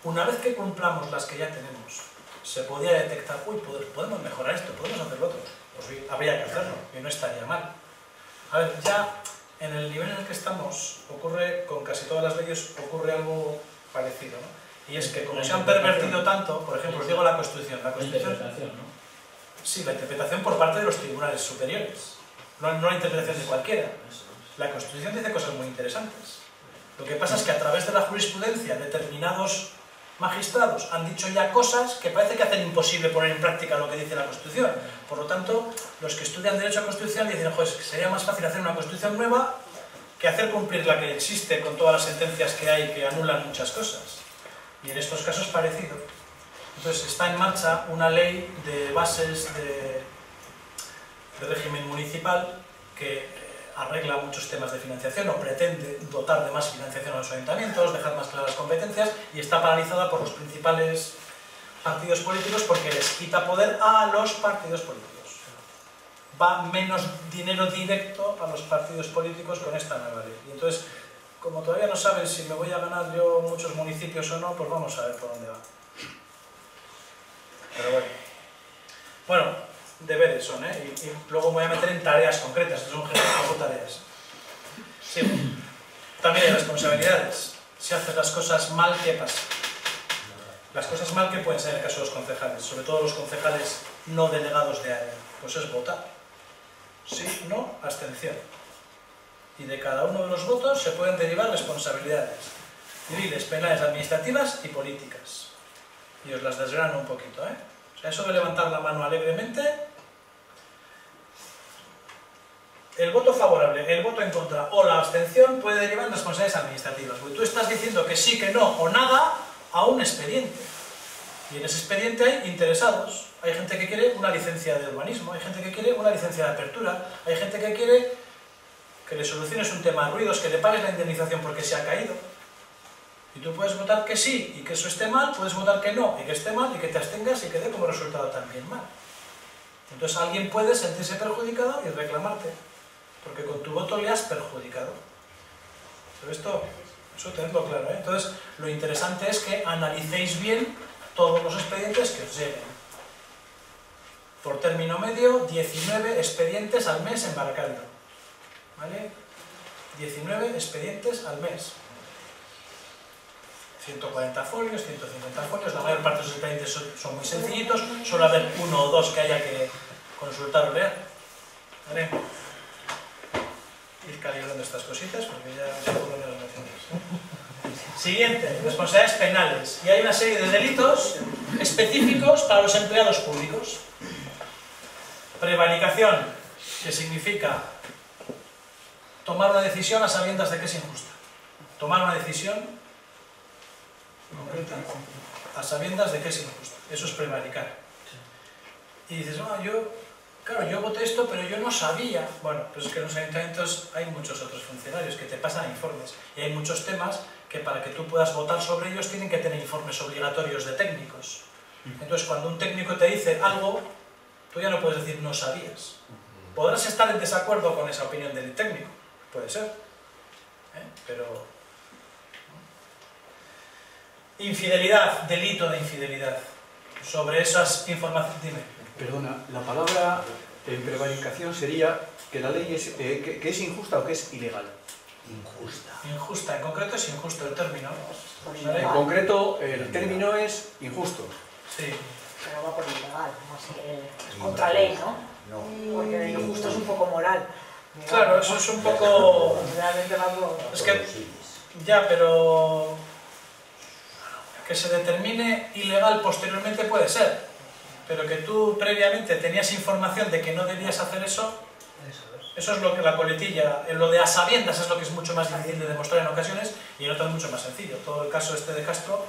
[SPEAKER 1] Una vez que cumplamos las que ya tenemos, se podía detectar, uy, podemos mejorar esto, podemos hacer lo otro. Pues sí, habría que hacerlo, y no estaría mal. A ver, ya en el nivel en el que estamos, ocurre, con casi todas las leyes, ocurre algo parecido, ¿no? Y es que como se han pervertido tanto, por ejemplo, os digo la Constitución. La
[SPEAKER 12] interpretación, ¿no?
[SPEAKER 1] Sí, la interpretación por parte de los tribunales superiores, no la interpretación de cualquiera. La Constitución dice cosas muy interesantes. Lo que pasa es que a través de la jurisprudencia determinados magistrados han dicho ya cosas que parece que hacen imposible poner en práctica lo que dice la Constitución. Por lo tanto, los que estudian Derecho Constitucional dicen, joder, sería más fácil hacer una Constitución nueva que hacer cumplir la que existe con todas las sentencias que hay que anulan muchas cosas. Y en estos casos parecido. Entonces está en marcha una ley de bases de régimen municipal que arregla muchos temas de financiación o pretende dotar de más financiación a los ayuntamientos, dejar más claras competencias, y está paralizada por los principales partidos políticos porque les quita poder a los partidos políticos. Va menos dinero directo a los partidos políticos con esta nueva ley. Y entonces, como todavía no saben si me voy a ganar yo muchos municipios o no, pues vamos a ver por dónde va. Pero bueno. Bueno. Deberes son, y luego me voy a meter en tareas concretas, que son tareas. Sí. También hay responsabilidades. Si haces las cosas mal, ¿qué pasa? Las cosas mal, ¿qué pueden ser en el caso de los concejales? Sobre todo los concejales no delegados de área. Pues es votar. Sí, no, abstención. Y de cada uno de los votos se pueden derivar responsabilidades civiles, penales, administrativas y políticas. Y os las desgrano un poquito, O sea, eso de levantar la mano alegremente, el voto favorable, el voto en contra o la abstención puede derivar en responsabilidades administrativas. Porque tú estás diciendo que sí, que no o nada a un expediente. Y en ese expediente hay interesados. Hay gente que quiere una licencia de urbanismo, hay gente que quiere una licencia de apertura, hay gente que quiere que le soluciones un tema de ruidos, que le pagues la indemnización porque se ha caído. Y tú puedes votar que sí y que eso esté mal, puedes votar que no y que esté mal y que te abstengas y que dé como resultado también mal. Entonces alguien puede sentirse perjudicado y reclamarte, porque con tu voto le has perjudicado. Pero eso tenedlo claro, Entonces lo interesante es que analicéis bien todos los expedientes que os lleguen. Por término medio, 19 expedientes al mes en Baracaldo. ¿Vale? 19 expedientes al mes. 140 folios, 150 folios, la mayor parte de los expedientes son muy sencillitos, solo haber uno o dos que haya que consultar o leer. ¿Vale? Ir calibrando estas cositas porque ya se ponen las nociones. Siguiente, responsabilidades penales. Y hay una serie de delitos específicos para los empleados públicos. Prevaricación, que significa tomar una decisión a sabiendas de que es injusta. Tomar una decisión concreta a sabiendas de que es injusta. Eso es prevaricar. Y dices, no, claro, yo voté esto, pero yo no sabía. Bueno, pues es que en los ayuntamientos hay muchos otros funcionarios que te pasan informes. Y hay muchos temas que para que tú puedas votar sobre ellos tienen que tener informes obligatorios de técnicos. Entonces, cuando un técnico te dice algo, tú ya no puedes decir no sabías. Podrás estar en desacuerdo con esa opinión del técnico, puede ser, pero... Infidelidad, delito de infidelidad. Sobre esas informaciones, dime.
[SPEAKER 13] Perdona, la palabra en prevaricación sería que la ley es, que es injusta o que es ilegal.
[SPEAKER 7] Injusta.
[SPEAKER 1] Injusta, en concreto es injusto el término.
[SPEAKER 13] ¿Vale? En concreto el término es injusto.
[SPEAKER 1] Sí.
[SPEAKER 14] Pero va por ilegal, no sé, es contra ley, ¿no?
[SPEAKER 7] No.
[SPEAKER 14] Porque injusto es un poco moral.
[SPEAKER 1] Claro, eso es un poco...
[SPEAKER 14] Realmente va por...
[SPEAKER 1] Es que... Ya, pero... Que se determine ilegal posteriormente puede ser. Pero que tú previamente tenías información de que no debías hacer eso... Eso es lo que la coletilla, lo de a sabiendas es lo que es mucho más difícil de demostrar en ocasiones y en otras mucho más sencillo. Todo el caso este de Castro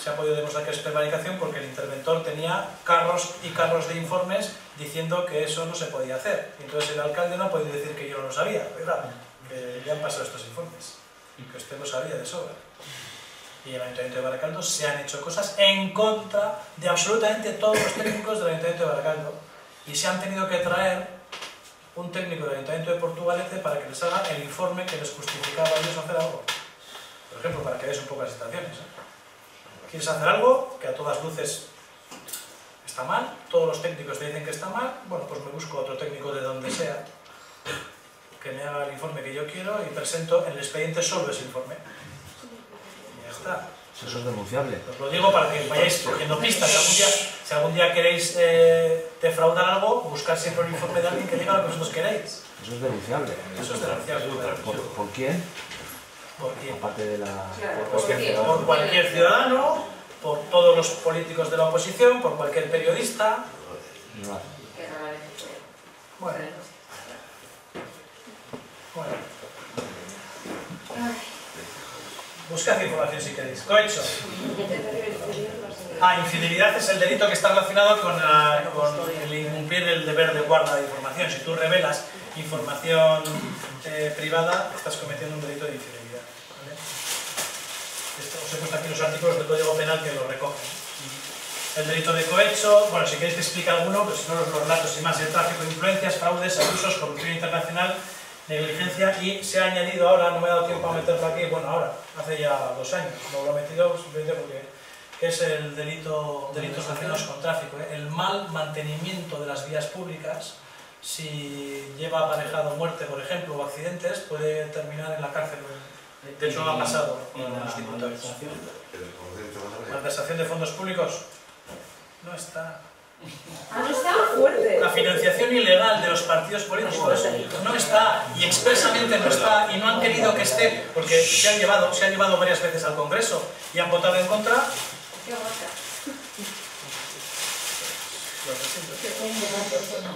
[SPEAKER 1] se ha podido demostrar que es prevaricación porque el interventor tenía carros y carros de informes diciendo que eso no se podía hacer. Y entonces el alcalde no ha podido decir que yo no lo sabía, ¿verdad? Que ya han pasado estos informes y que usted lo sabía de sobra. Y en el Ayuntamiento de Baracaldo se han hecho cosas en contra de absolutamente todos los técnicos del Ayuntamiento de Baracaldo y se han tenido que traer un técnico del Ayuntamiento de Portugalete para que les haga el informe que les justificaba a ellos hacer algo. Por ejemplo, para que veáis un poco las situaciones. ¿Quieres hacer algo que a todas luces está mal? Todos los técnicos te dicen que está mal. Bueno, pues me busco otro técnico de donde sea que me haga el informe que yo quiero y presento en el expediente solo ese informe. Y ya está.
[SPEAKER 15] Eso es denunciable.
[SPEAKER 1] Os lo digo para que vayáis cogiendo pistas. Si algún día queréis defraudar algo, buscar siempre un informe de alguien que diga lo que vosotros queréis.
[SPEAKER 15] Eso es denunciable.
[SPEAKER 1] Eso es denunciable.
[SPEAKER 15] ¿Por quién?
[SPEAKER 1] ¿Por quién?
[SPEAKER 15] Aparte de la...
[SPEAKER 1] Por cualquier ciudadano, por todos los políticos de la oposición, por cualquier periodista. Bueno. Buscad información si queréis. Cohecho. Infidelidad es el delito que está relacionado con el incumplir el deber de guarda de información. Si tú revelas información privada, estás cometiendo un delito de infidelidad. ¿Vale? Esto os he puesto aquí los artículos del Código Penal que lo recogen. El delito de cohecho, bueno, si queréis que explique alguno, pues si no los relatos y más, el tráfico de influencias, fraudes, abusos, corrupción internacional, negligencia, y se ha añadido ahora, no me he dado tiempo a meterlo aquí, bueno, ahora, hace ya 2 años, no lo he metido simplemente porque es el delitos relacionados con tráfico, el mal mantenimiento de las vías públicas. Si lleva aparejado muerte, por ejemplo, o accidentes, puede terminar en la cárcel. De hecho, ha pasado con los diputados. ¿Malversación de fondos públicos? No está.
[SPEAKER 14] No está fuerte.
[SPEAKER 1] La financiación ilegal de los partidos políticos no está, y expresamente no está, y no han querido que esté, porque se han llevado varias veces al Congreso y han votado en contra.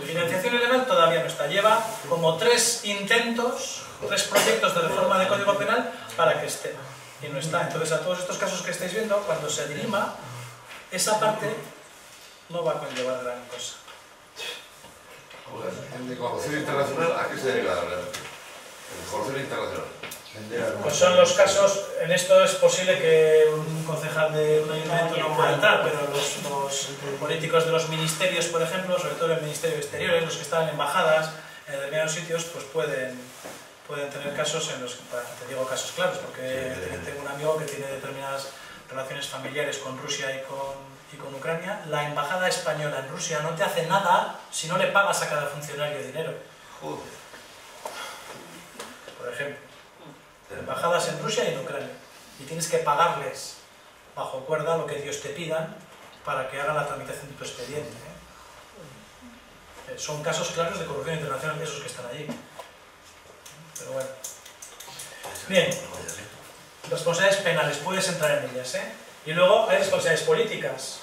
[SPEAKER 1] Financiación ilegal todavía no está. Lleva como 3 intentos, 3 proyectos de reforma de Código Penal para que esté. Y no está. Entonces, a todos estos casos que estáis viendo, cuando se dirima, esa parte no va a conllevar gran cosa.
[SPEAKER 4] ¿El corrupción internacional a qué se dedica realmente? ¿El corrupción internacional?
[SPEAKER 1] Pues son los casos, en esto es posible que un concejal de un ayuntamiento no pueda entrar, pero los políticos de los ministerios, por ejemplo, sobre todo el Ministerio de Exteriores, los que están en embajadas, en determinados sitios, pues pueden tener casos en los que, te digo casos claros, porque tengo un amigo que tiene determinadas relaciones familiares con Rusia y con Ucrania. La embajada española en Rusia no te hace nada si no le pagas a cada funcionario dinero. Por ejemplo. Embajadas en Rusia y en Ucrania. Y tienes que pagarles bajo cuerda lo que Dios te pidan para que hagan la tramitación de tu expediente. Son casos claros de corrupción internacional, esos que están allí. Pero bueno. Bien. Responsabilidades penales, puedes entrar en ellas. Y luego hay responsabilidades políticas.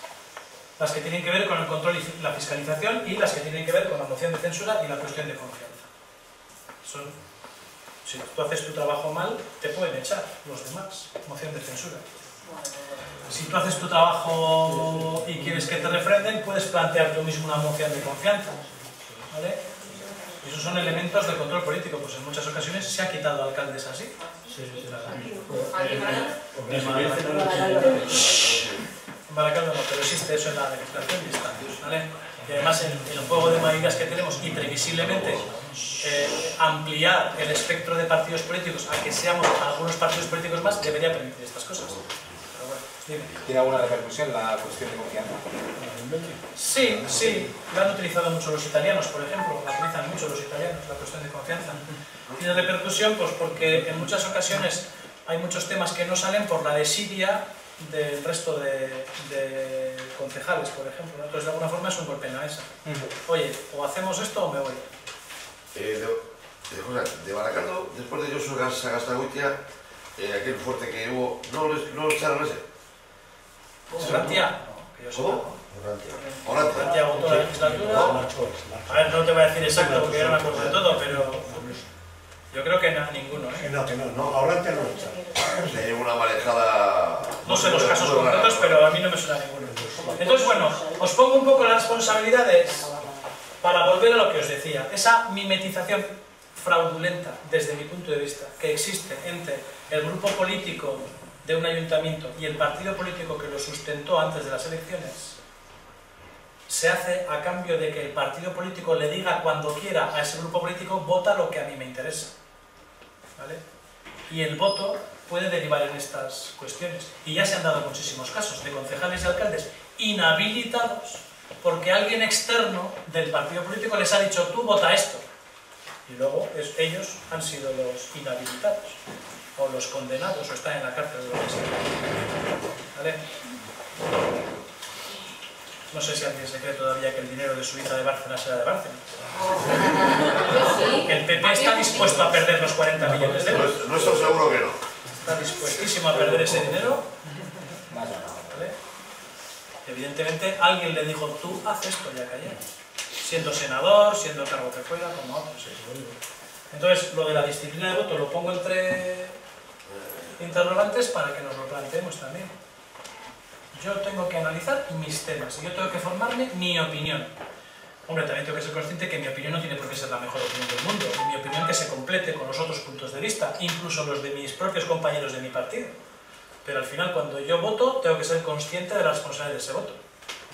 [SPEAKER 1] las que tienen que ver con el control y la fiscalización y las que tienen que ver con la moción de censura y la cuestión de confianza. Si tú haces tu trabajo mal, te pueden echar los demás, moción de censura. Si tú haces tu trabajo y quieres que te refrenden, puedes plantear tú mismo una moción de confianza, ¿vale? Y esos son elementos de control político, pues en muchas ocasiones se ha quitado alcaldes así. En Baracaldo no, pero existe eso en la legislación y está, ¿vale? Y además en el juego de medidas que tenemos y previsiblemente ampliar el espectro de partidos políticos a que seamos algunos partidos políticos más debería permitir estas cosas. Pero bueno, dime.
[SPEAKER 11] ¿Tiene alguna repercusión la cuestión de confianza?
[SPEAKER 1] Sí, sí, lo han utilizado mucho los italianos, por ejemplo, la utilizan mucho los italianos, la cuestión de confianza. Tiene repercusión pues porque en muchas ocasiones hay muchos temas que no salen por la desidia del resto de concejales, por ejemplo, ¿no? Entonces de alguna forma es un golpe en la mesa. Oye, o hacemos esto o me voy.
[SPEAKER 4] De Baracaldo, después de Josu Sagastagoitia, aquel fuerte que hubo, ¿no echaron ese?
[SPEAKER 1] Orrantia, que yo sepa.
[SPEAKER 4] Orrantia
[SPEAKER 1] votó la legislatura. A ver, no te voy a decir exacto porque yo no me acuerdo de todo, pero yo creo que ninguno, ¿eh?
[SPEAKER 16] Que no, a Orrantia no lo echaron.
[SPEAKER 4] Se llevó una manejada...
[SPEAKER 1] No sé los casos concretos, pero a mí no me suena ninguno. Entonces, bueno, os pongo un poco las responsabilidades para volver a lo que os decía. Esa mimetización fraudulenta, desde mi punto de vista, que existe entre el grupo político de un ayuntamiento y el partido político que lo sustentó antes de las elecciones, se hace a cambio de que el partido político le diga cuando quiera a ese grupo político, vota lo que a mí me interesa, ¿vale? Y el voto puede derivar en estas cuestiones. Y ya se han dado muchísimos casos de concejales y alcaldes inhabilitados porque alguien externo del partido político les ha dicho tú vota esto. Y luego ellos han sido los inhabilitados, o los condenados, o están en la cárcel o lo que sea. ¿Vale? No sé si alguien se cree todavía que el dinero de Suiza de Bárcena será de Bárcena. El PP está dispuesto a perder los 40 millones de euros.
[SPEAKER 4] No estoy seguro que no.
[SPEAKER 1] Está dispuestísimo a perder ese dinero. ¿Vale? Evidentemente alguien le dijo, tú haz esto y ya callé. Siendo senador, siendo el cargo que fuera, como otros. Entonces, lo de la disciplina de voto lo pongo entre interrogantes para que nos lo planteemos también. Yo tengo que analizar mis temas y yo tengo que formarme mi opinión. Hombre, también tengo que ser consciente que mi opinión no tiene por qué ser la mejor opinión del mundo. Y mi opinión que se complete con los otros puntos de vista, incluso los de mis propios compañeros de mi partido. Pero al final, cuando yo voto, tengo que ser consciente de la responsabilidad de ese voto.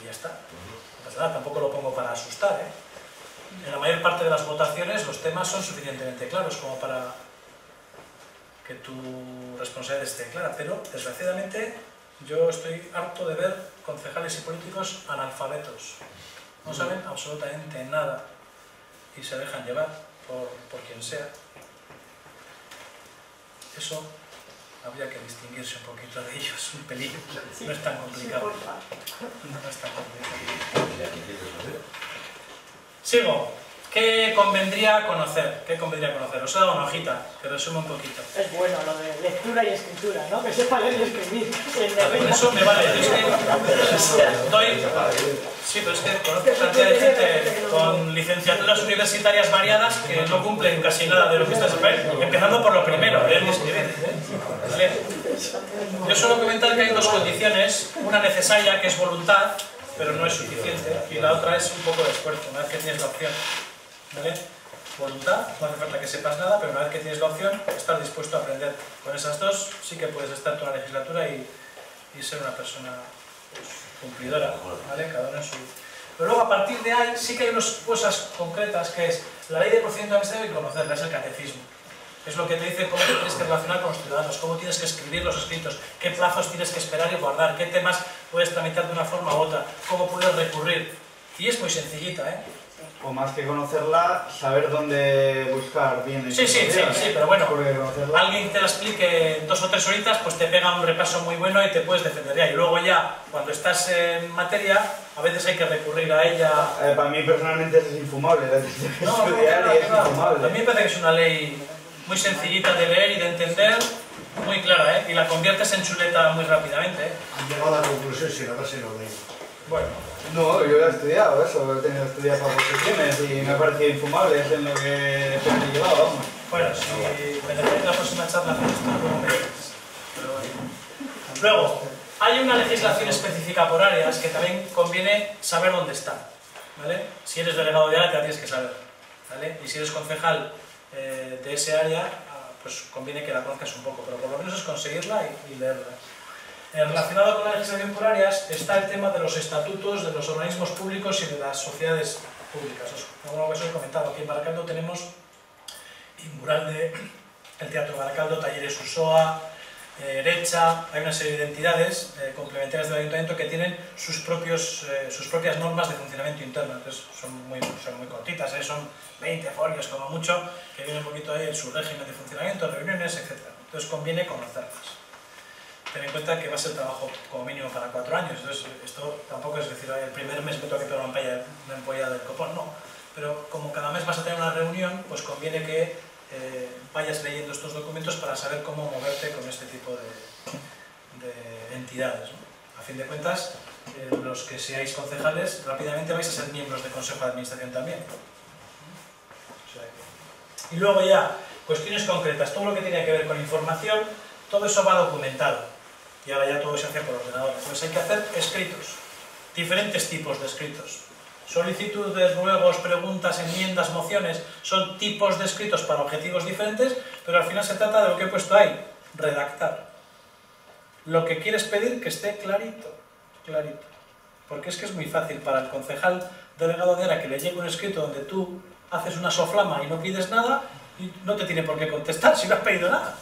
[SPEAKER 1] Y ya está. No pasa nada, tampoco lo pongo para asustar, ¿eh? En la mayor parte de las votaciones los temas son suficientemente claros como para que tu responsabilidad esté clara. Pero, desgraciadamente, yo estoy harto de ver concejales y políticos analfabetos. No saben absolutamente nada y se dejan llevar por quien sea. Eso habría que distinguirse un poquito de ellos, un pelín. No es tan complicado. No es tan complicado. Sigo. ¿Qué convendría conocer? ¿Qué convendría conocer? Os he dado una hojita, que resume un poquito.
[SPEAKER 14] Es bueno lo de lectura y escritura, ¿no? Que sepa leer y escribir.
[SPEAKER 1] Eso me vale. Es que doy... Sí, pero es que conozco cantidad de gente con licenciaturas universitarias variadas que no cumplen casi nada de lo que está en el país. Empezando por lo primero, leer y escribir. ¿Vale? Yo suelo comentar que hay dos condiciones. Una necesaria, que es voluntad, pero no es suficiente. Y la otra es un poco de esfuerzo, una vez que tienes la opción. ¿Vale? Voluntad, no hace falta que sepas nada, pero una vez que tienes la opción, estar dispuesto a aprender. Con esas dos sí que puedes estar toda la legislatura y ser una persona pues, cumplidora, ¿vale? Cada uno en su... Pero luego a partir de ahí sí que hay unas cosas concretas que es la ley de procedimiento administrativo y conocerla, es el catecismo. Es lo que te dice cómo te tienes que relacionar con los ciudadanos, cómo tienes que escribir los escritos, qué plazos tienes que esperar y guardar, qué temas puedes tramitar de una forma u otra, cómo puedes recurrir. Y es muy sencillita, ¿eh?
[SPEAKER 3] O más que conocerla, saber dónde buscar bien.
[SPEAKER 1] Sí, pero bueno, alguien te la explique en 2 o 3 horitas, pues te pega un repaso muy bueno y te puedes defender ya. Y luego ya, cuando estás en materia, a veces hay que recurrir a ella.
[SPEAKER 3] Para mí personalmente es infumable,
[SPEAKER 1] no, a mí me parece que es una ley muy sencillita de leer y de entender, muy clara, ¿eh? Y la conviertes en chuleta muy rápidamente, ¿eh?
[SPEAKER 16] Han llegado a la conclusión sin haberse lo leído.
[SPEAKER 1] Bueno.
[SPEAKER 3] No, yo lo he estudiado, eso, he tenido que estudiar para posiciones y me ha parecido infumable, es en lo que se me llevaba, vamos.
[SPEAKER 1] Bueno, si me dejéis la próxima charla hacer esto, luego me dices. Pero bueno. Luego, hay una legislación específica por áreas que también conviene saber dónde está, ¿vale? Si eres delegado de área, te la tienes que saber, ¿vale? Y si eres concejal de ese área, pues conviene que la conozcas un poco, pero por lo menos es conseguirla y leerla. Relacionado con la legislación por áreas está el tema de los estatutos de los organismos públicos y de las sociedades públicas. Como os he comentado, aquí en Baracaldo tenemos Inmural el Teatro Baracaldo, Talleres Usoa, Erecha, hay una serie de entidades complementarias del Ayuntamiento que tienen sus propias normas de funcionamiento interno. Entonces son muy cortitas, son 20 folios como mucho, que viene un poquito ahí en su régimen de funcionamiento, reuniones, etc. Entonces conviene conocerlas. Ten en cuenta que va a ser trabajo como mínimo para 4 años, entonces esto tampoco es decir, el primer mes me toca pegar una ampolla del copón, no. Pero como cada mes vas a tener una reunión, pues conviene que vayas leyendo estos documentos para saber cómo moverte con este tipo de entidades, ¿no? A fin de cuentas, los que seáis concejales, rápidamente vais a ser miembros del Consejo de Administración también. Y luego ya, cuestiones concretas, todo lo que tiene que ver con información, todo eso va documentado. Y ahora ya todo se hace por ordenador. Entonces hay que hacer escritos, diferentes tipos de escritos. Solicitudes, ruegos, preguntas, enmiendas, mociones, son tipos de escritos para objetivos diferentes, pero al final se trata de lo que he puesto ahí, redactar. Lo que quieres pedir que esté clarito, clarito. Porque es que es muy fácil para el concejal delegado de área que le llegue un escrito donde tú haces una soflama y no pides nada y no te tiene por qué contestar si no has pedido nada.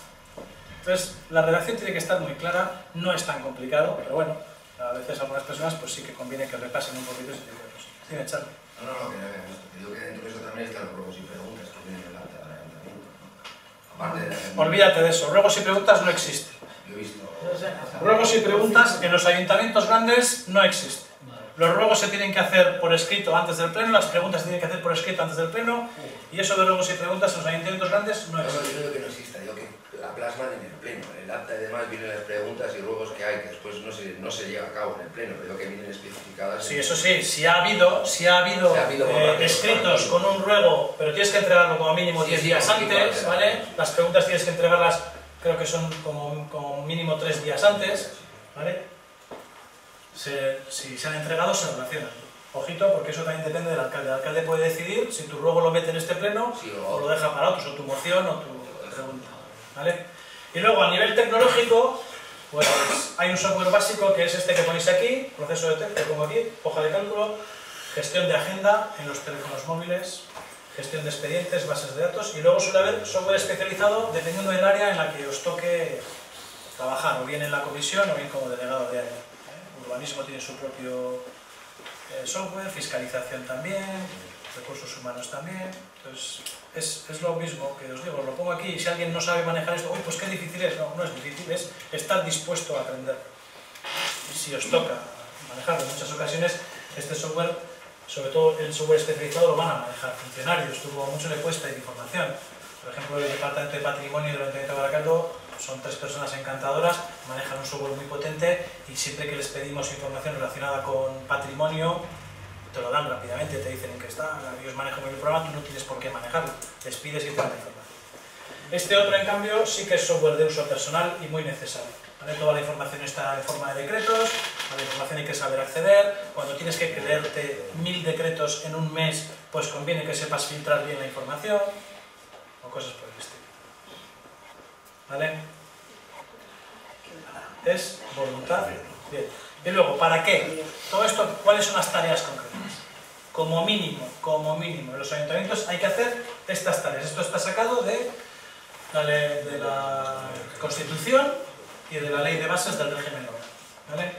[SPEAKER 1] Entonces, la redacción tiene que estar muy clara, no es tan complicado, pero bueno, a veces a algunas personas pues sí que conviene que repasen un poquito ese tipo de cosas. Tiene Charlie.
[SPEAKER 5] No, que digo que dentro de eso también están los ruegos y preguntas que vienen en el acta del ayuntamiento, ¿no? Aparte de
[SPEAKER 1] Olvídate de eso, ruegos y preguntas no existen.
[SPEAKER 5] Lo he visto.
[SPEAKER 1] Ruegos y preguntas en los ayuntamientos grandes no existen. Los ruegos se tienen que hacer por escrito antes del pleno, las preguntas se tienen que hacer por escrito antes del pleno, y eso de ruegos y preguntas en los ayuntamientos grandes no existe.
[SPEAKER 5] No digo que no exista, digo que la plasman en el pleno. En el acta y demás vienen las preguntas y ruegos que hay, que después no se lleva a cabo en el pleno, pero que vienen especificadas.
[SPEAKER 1] Sí, eso sí, si ha habido escritos con un ruego, pero tienes que entregarlo como mínimo 10 días antes, ¿vale? Las preguntas tienes que entregarlas, creo que son como mínimo 3 días antes, ¿vale? Si se han entregado, se relacionan. Ojito, porque eso también depende del alcalde. El alcalde puede decidir si tu ruego lo mete en este pleno o lo deja para otros, o tu moción o tu pregunta, ¿vale? Y luego, a nivel tecnológico, pues hay un software básico que es este que ponéis aquí, proceso de texto, que pongo aquí, hoja de cálculo, gestión de agenda en los teléfonos móviles, gestión de expedientes, bases de datos, y luego suele haber software especializado dependiendo del área en la que os toque trabajar, o bien en la comisión o bien como delegado de área. Urbanismo tiene su propio software, fiscalización también, recursos humanos también. Entonces, es lo mismo que os digo, lo pongo aquí y si alguien no sabe manejar esto, uy, pues qué difícil es. No, no es difícil, es estar dispuesto a aprender. Y si os toca manejarlo en muchas ocasiones, este software, sobre todo el software especializado, lo van a manejar funcionarios. Tú a mucho le puedes pedir información. Por ejemplo, el Departamento de Patrimonio del Ayuntamiento de Baracaldo son 3 personas encantadoras, manejan un software muy potente y siempre que les pedimos información relacionada con patrimonio, te lo dan rápidamente, te dicen en qué está, ellos manejan muy bien el programa, tú no tienes por qué manejarlo, les pides y te dan la información. Este otro, en cambio, sí que es software de uso personal y muy necesario. ¿Vale? Toda la información está en forma de decretos, a la información hay que saber acceder, cuando tienes que leerte 1000 decretos en un mes, pues conviene que sepas filtrar bien la información, o cosas por el estilo. ¿Vale? Es voluntad. Bien. Y luego, ¿para qué? Todo esto, ¿cuáles son las tareas concretas? Como mínimo, en los ayuntamientos hay que hacer estas tareas. Esto está sacado de la Constitución y de la Ley de Bases del Régimen Local. ¿Vale?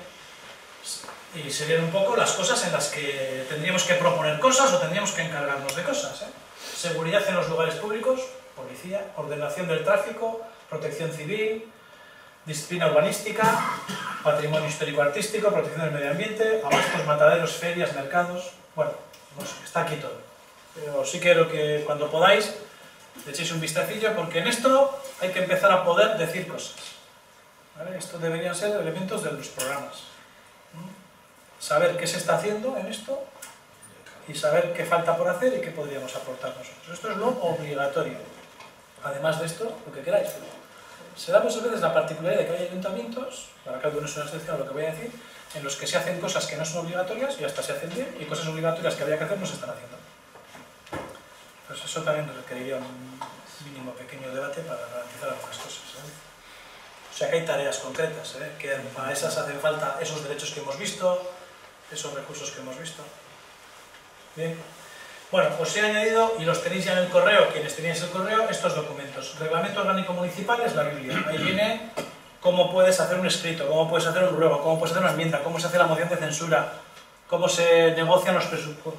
[SPEAKER 1] Y serían un poco las cosas en las que tendríamos que proponer cosas o tendríamos que encargarnos de cosas, ¿eh? Seguridad en los lugares públicos, policía, ordenación del tráfico, protección civil, disciplina urbanística, patrimonio histórico-artístico, protección del medio ambiente, abastos, mataderos, ferias, mercados. Bueno, no sé, está aquí todo. Pero sí quiero que cuando podáis le echéis un vistacillo, porque en esto hay que empezar a poder decir cosas. ¿Vale? Esto deberían ser elementos de los programas. saber qué se está haciendo en esto y saber qué falta por hacer y qué podríamos aportar nosotros. Esto es lo obligatorio. Además de esto, lo que queráis. Se da muchas veces la particularidad de que hay ayuntamientos, Baracaldo no es una excepción a lo que voy a decir, en los que se hacen cosas que no son obligatorias y hasta se hacen bien, y cosas obligatorias que había que hacer no se están haciendo. Pues eso también requeriría un mínimo pequeño debate para garantizar algunas cosas. O sea que hay tareas concretas, que para esas hacen falta esos derechos que hemos visto, esos recursos que hemos visto. Bien. Bueno, os he añadido, y los tenéis ya en el correo, quienes tenéis el correo, estos documentos. Reglamento orgánico municipal es la Biblia. Ahí viene cómo puedes hacer un escrito, cómo puedes hacer un ruego, cómo puedes hacer una enmienda, cómo se hace la moción de censura, cómo se negocian los presupuestos,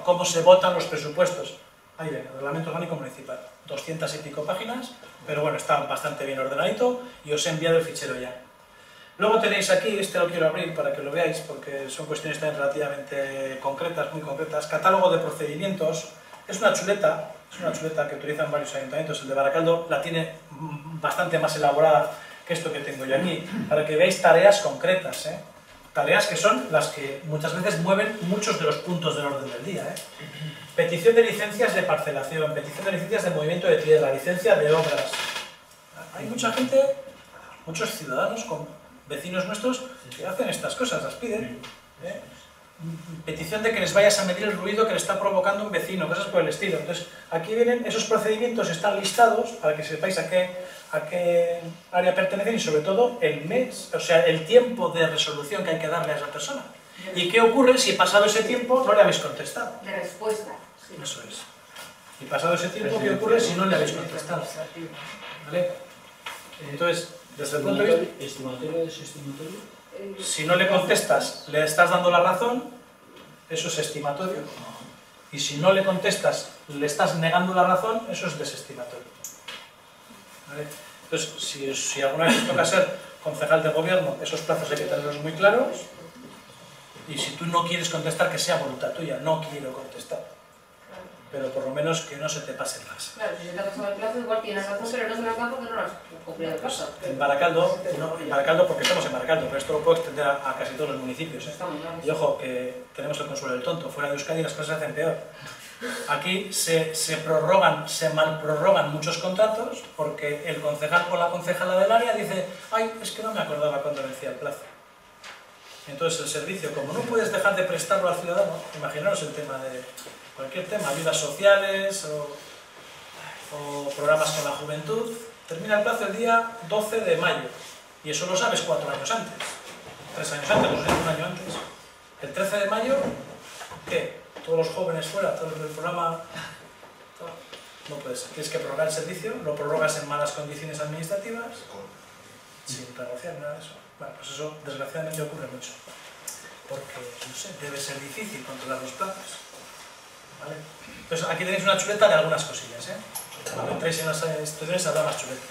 [SPEAKER 1] cómo se votan los presupuestos. Ahí viene, reglamento orgánico municipal. 200 y pico páginas, pero bueno, está bastante bien ordenadito y os he enviado el fichero ya. Luego tenéis aquí, este lo quiero abrir para que lo veáis, porque son cuestiones también relativamente concretas, muy concretas. Catálogo de procedimientos. Es una chuleta que utilizan varios ayuntamientos. El de Baracaldo la tiene bastante más elaborada que esto que tengo yo aquí, para que veáis tareas concretas, tareas que son las que muchas veces mueven muchos de los puntos del orden del día. Petición de licencias de parcelación, petición de licencias de movimiento de tierra, licencia de obras. Hay mucha gente, muchos ciudadanos, vecinos nuestros, que hacen estas cosas, las piden. Petición de que les vayas a medir el ruido que le está provocando un vecino, cosas por el estilo. Entonces, aquí vienen, esos procedimientos están listados para que sepáis a qué área pertenecen y sobre todo el mes, o sea, el tiempo de resolución que hay que darle a esa persona. ¿Y qué ocurre si pasado ese tiempo no le habéis contestado?
[SPEAKER 8] De respuesta. Sí.
[SPEAKER 1] Eso es. Y pasado ese tiempo, ¿qué ocurre si no le habéis contestado? ¿Vale? Entonces, desde el punto de vista...
[SPEAKER 12] ¿Estimatorio o desestimatorio?
[SPEAKER 1] Si no le contestas, le estás dando la razón, eso es estimatorio. Y si no le contestas, le estás negando la razón, eso es desestimatorio. ¿Vale? Entonces, si alguna vez toca ser concejal de gobierno, esos plazos hay que tenerlos muy claros. Y si tú no quieres contestar, que sea voluntad tuya, no quiero contestar. Pero por lo menos que no se te pase el plazo.
[SPEAKER 8] Claro, si se te ha pasado el plazo, igual tienes razón, pero no se lo dan porque no lo has cumplido el plazo.
[SPEAKER 1] En Baracaldo, porque estamos en Baracaldo, pero esto lo puedo extender a casi todos los municipios. Y ojo, que tenemos el consuelo del tonto, fuera de Euskadi las cosas se hacen peor. Aquí se malprorrogan muchos contratos porque el concejal o la concejala del área dice: ay, es que no me acordaba cuando vencía el plazo. Entonces el servicio, como no puedes dejar de prestarlo al ciudadano, imaginaros el tema de cualquier tema, ayudas sociales o programas con la juventud, termina el plazo el día 12 de mayo y eso lo sabes 4 años antes, 3 años antes, lo sabes un año antes. El 13 de mayo, ¿qué? Todos los jóvenes fuera, todos los del programa... No puede ser, tienes que prorrogar el servicio, lo prorrogas en malas condiciones administrativas, sin negociar nada de eso. Bueno, pues eso desgraciadamente ocurre mucho, porque, no sé, debe ser difícil controlar los plazos. ¿Vale? Entonces aquí tenéis una chuleta de algunas cosillas, Cuando entréis en las instituciones habrá más chuletas.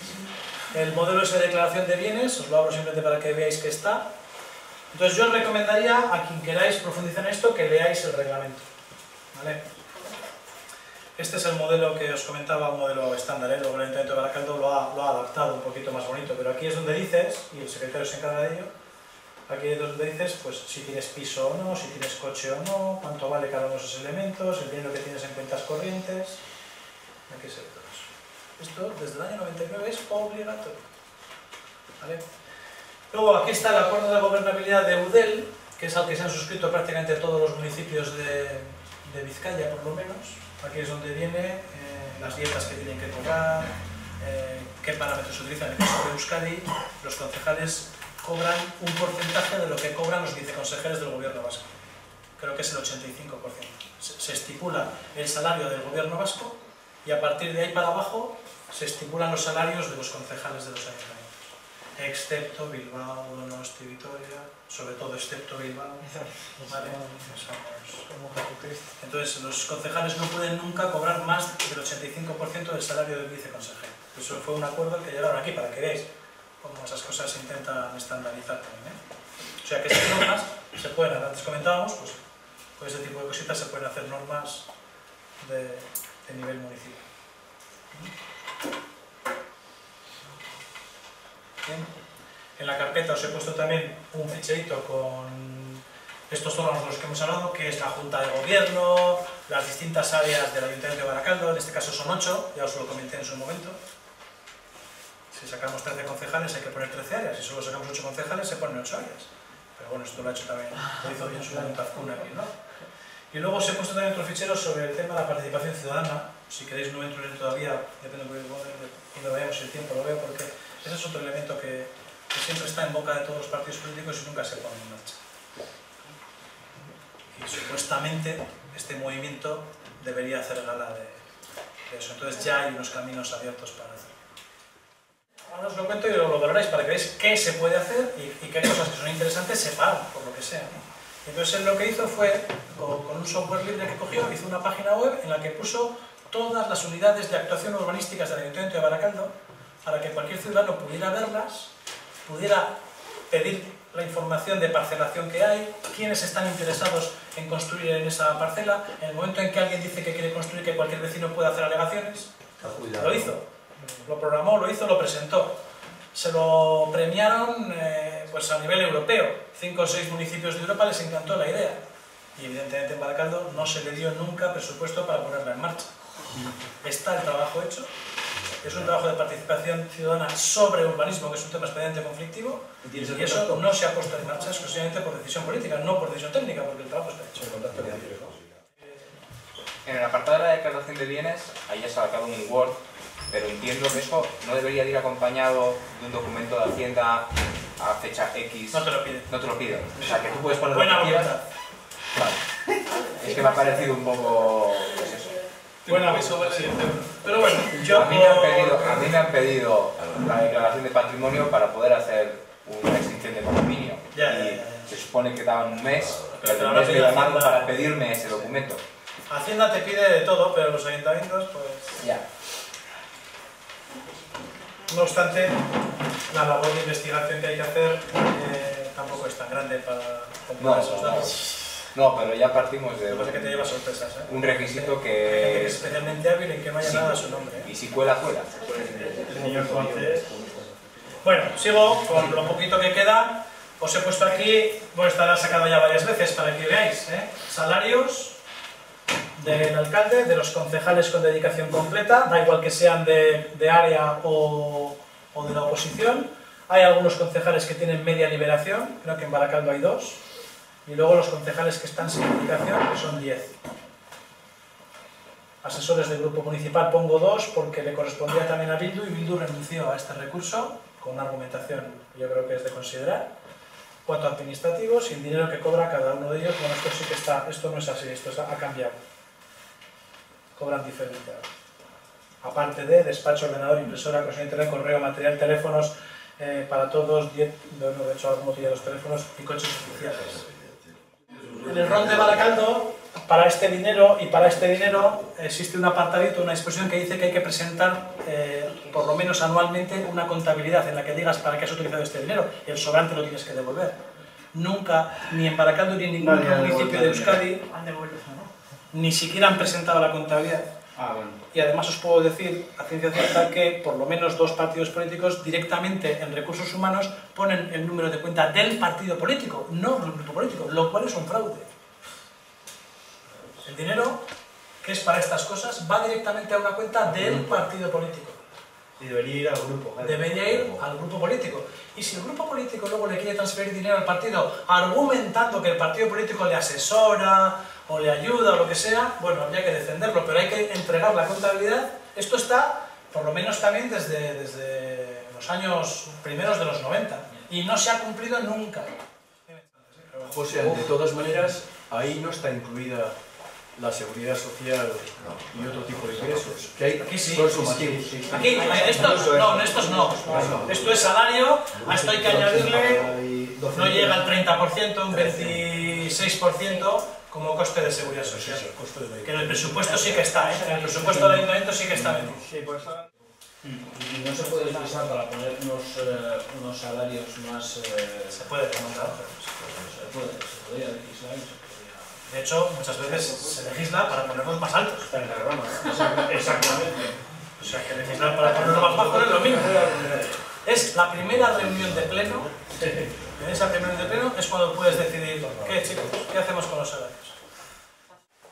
[SPEAKER 1] El modelo ese de declaración de bienes, os lo abro simplemente para que veáis que está. Entonces yo os recomendaría a quien queráis profundizar en esto que leáis el reglamento. ¿Vale? Este es el modelo que os comentaba, un modelo estándar, luego el Ayuntamiento de Baracaldo lo ha adaptado un poquito más bonito, pero aquí es donde dices, y el secretario se encarga de ello, aquí es donde dices pues si tienes piso o no, si tienes coche o no, cuánto vale cada uno de esos elementos, el dinero que tienes en cuentas corrientes, hay que ser todo eso. Esto desde el año 99 es obligatorio. ¿Vale? Luego aquí está el acuerdo de gobernabilidad de UDEL, que es al que se han suscrito prácticamente todos los municipios de Vizcaya, por lo menos. Aquí es donde viene las dietas que tienen que cobrar, qué parámetros se utilizan. En el caso de Euskadi, los concejales cobran un porcentaje de lo que cobran los viceconsejeros del gobierno vasco. Creo que es el 85%. Se estipula el salario del gobierno vasco y a partir de ahí para abajo se estipulan los salarios de los concejales de los ayuntamientos. Excepto Bilbao, Donosti, Vitoria, sobre todo excepto Bilbao. ¿Vale? Entonces los concejales no pueden nunca cobrar más del 85% del salario del viceconsejero. Eso fue un acuerdo al que llegaron aquí, para que veáis cómo esas cosas se intentan estandarizar también. O sea que esas normas se pueden, antes comentábamos, pues con este tipo de cositas se pueden hacer normas de nivel municipal. Bien. En la carpeta os he puesto también un ficherito con estos órganos de los que hemos hablado, que es la Junta de Gobierno, las distintas áreas del Ayuntamiento de Baracaldo, en este caso son 8, ya os lo comenté en su momento. Si sacamos 13 concejales hay que poner 13 áreas, si solo sacamos 8 concejales se ponen 8 áreas. Pero bueno, esto lo ha hecho también, lo hizo bien su momento Azcuna aquí, ¿no? Y luego os he puesto también otro fichero sobre el tema de la participación ciudadana. Si queréis no entro en él todavía, depende de donde vayamos el tiempo, lo veo, porque ese es otro elemento que siempre está en boca de todos los partidos políticos y nunca se pone en marcha. Y supuestamente este movimiento debería hacer gala de eso. Entonces ya hay unos caminos abiertos para hacerlo. Ahora os lo cuento y lo valoráis para que veáis qué se puede hacer y qué cosas que son interesantes se paran, por lo que sea. Entonces él lo que hizo fue, con un software libre que cogió, hizo una página web en la que puso todas las unidades de actuación urbanísticas del Ayuntamiento de Baracaldo para que cualquier ciudadano pudiera verlas, pudiera pedir la información de parcelación que hay, quiénes están interesados en construir en esa parcela, en el momento en que alguien dice que quiere construir, que cualquier vecino puede hacer alegaciones. Lo hizo, lo programó, lo hizo, lo presentó. Se lo premiaron pues a nivel europeo. 5 o 6 municipios de Europa les encantó la idea. Y evidentemente en Baracaldo no se le dio nunca presupuesto para ponerla en marcha. Está el trabajo hecho. Es un trabajo de participación ciudadana sobre urbanismo, que es un tema especialmente conflictivo, y eso no se ha puesto en marcha exclusivamente por decisión política, no por decisión técnica, porque el trabajo está hecho.
[SPEAKER 11] En el apartado de la declaración de bienes, ahí ya se ha sacado un Word, pero entiendo que eso no debería ir acompañado de un documento de Hacienda a fecha X.
[SPEAKER 1] No te lo pide.
[SPEAKER 11] No te lo pide. O sea, que tú puedes poner
[SPEAKER 1] Buena
[SPEAKER 11] lo que quieras.
[SPEAKER 1] voluntad.
[SPEAKER 11] Vale. Es que me ha parecido un poco... pues eso.
[SPEAKER 1] Buena visión. Pero bueno, yo...
[SPEAKER 11] A mí me han pedido la declaración de patrimonio para poder hacer una extinción de condominio. Y se supone que daban un mes, pero el mes me llamaron para pedirme ese documento.
[SPEAKER 1] Hacienda te pide de todo, pero los ayuntamientos, pues...
[SPEAKER 11] Ya.
[SPEAKER 1] No obstante, la labor de investigación que hay que hacer tampoco es tan grande para comprobar esos datos.
[SPEAKER 11] No, pero ya partimos de...
[SPEAKER 1] Lo que pasa es que te lleva sorpresas, ¿eh?
[SPEAKER 11] Un requisito
[SPEAKER 1] Hay gente que
[SPEAKER 11] que...
[SPEAKER 1] es especialmente hábil en que no haya
[SPEAKER 11] Sí.
[SPEAKER 1] nada a su nombre, ¿eh?
[SPEAKER 11] Y si cuela, cuela.
[SPEAKER 1] Señor Juárez. Bueno, sigo con lo poquito que queda. Os he puesto aquí, bueno, estará sacado ya varias veces para que veáis, ¿eh? Salarios del alcalde, de los concejales con dedicación completa, da igual que sean de área o de la oposición. Hay algunos concejales que tienen media liberación, creo que en Baracaldo hay 2, y luego los concejales que están sin dedicación, que son 10. Asesores del grupo municipal pongo 2 porque le correspondía también a Bildu, y Bildu renunció a este recurso con una argumentación que yo creo que es de considerar. 4 administrativos y el dinero que cobra cada uno de ellos, bueno, esto sí que está, esto no es así, esto ha cambiado. Cobran diferente ahora. Aparte de despacho, ordenador, impresora, conexión a internet, correo, material, teléfonos para todos, 10, bueno, de hecho algunos tienen los teléfonos y coches oficiales. En el RON de Baracaldo, para este dinero y para este dinero existe un apartadito, una disposición que dice que hay que presentar por lo menos anualmente una contabilidad en la que digas para qué has utilizado este dinero, y el sobrante lo tienes que devolver. Nunca, ni en Baracaldo ni en ningún otro municipio de Euskadi, ni siquiera han presentado la contabilidad. Y además os puedo decir, a ciencia cierta, que por lo menos 2 partidos políticos directamente en recursos humanos ponen el número de cuenta del partido político, no del grupo político, lo cual es un fraude. El dinero que es para estas cosas va directamente a una cuenta del partido político.
[SPEAKER 3] Y debería ir al grupo.
[SPEAKER 1] Debería ir al grupo político. Y si el grupo político luego le quiere transferir dinero al partido argumentando que el partido político le asesora o le ayuda o lo que sea, bueno, habría que defenderlo, pero hay que entregar la contabilidad. Esto está, por lo menos también desde los años primeros de los 90, y no se ha cumplido nunca.
[SPEAKER 13] José, de todas maneras, ahí no está incluida la seguridad social y otro tipo de ingresos, que hay
[SPEAKER 1] aquí sí,
[SPEAKER 13] consumativos.
[SPEAKER 1] Aquí, estos no. Esto es salario, a esto hay que añadirle, no llega al 30%, un 26% como coste de seguridad social. Que en el presupuesto sí que está, ¿eh? En el presupuesto del ayuntamiento sí que está metido.
[SPEAKER 12] Y no se puede utilizar para poner unos salarios más...
[SPEAKER 1] Se puede demandar.
[SPEAKER 12] Se podría legislar y se podría...
[SPEAKER 1] De hecho, muchas veces se legisla para ponerlos más altos.
[SPEAKER 12] Exactamente.
[SPEAKER 1] O sea, que legislar para ponerlo más bajo es lo mismo. Es la primera reunión de pleno. En esa primera reunión de pleno es cuando puedes decidir, ¿qué, chicos? ¿Qué hacemos con los salarios?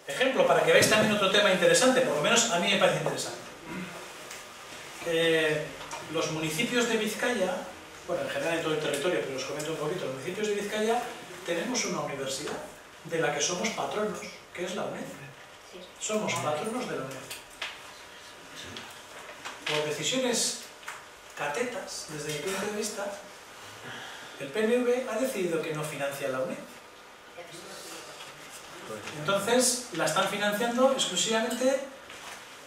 [SPEAKER 1] Ejemplo, para que veáis también otro tema interesante, por lo menos a mí me parece interesante. Los municipios de Vizcaya, bueno, en general en todo el territorio, pero os comento un poquito, los municipios de Vizcaya tenemos una universidad de la que somos patronos, que es la UNED. Somos patronos de la UNED. Por decisiones catetas, desde mi punto de vista, el PNV ha decidido que no financia la UNED. Entonces, la están financiando exclusivamente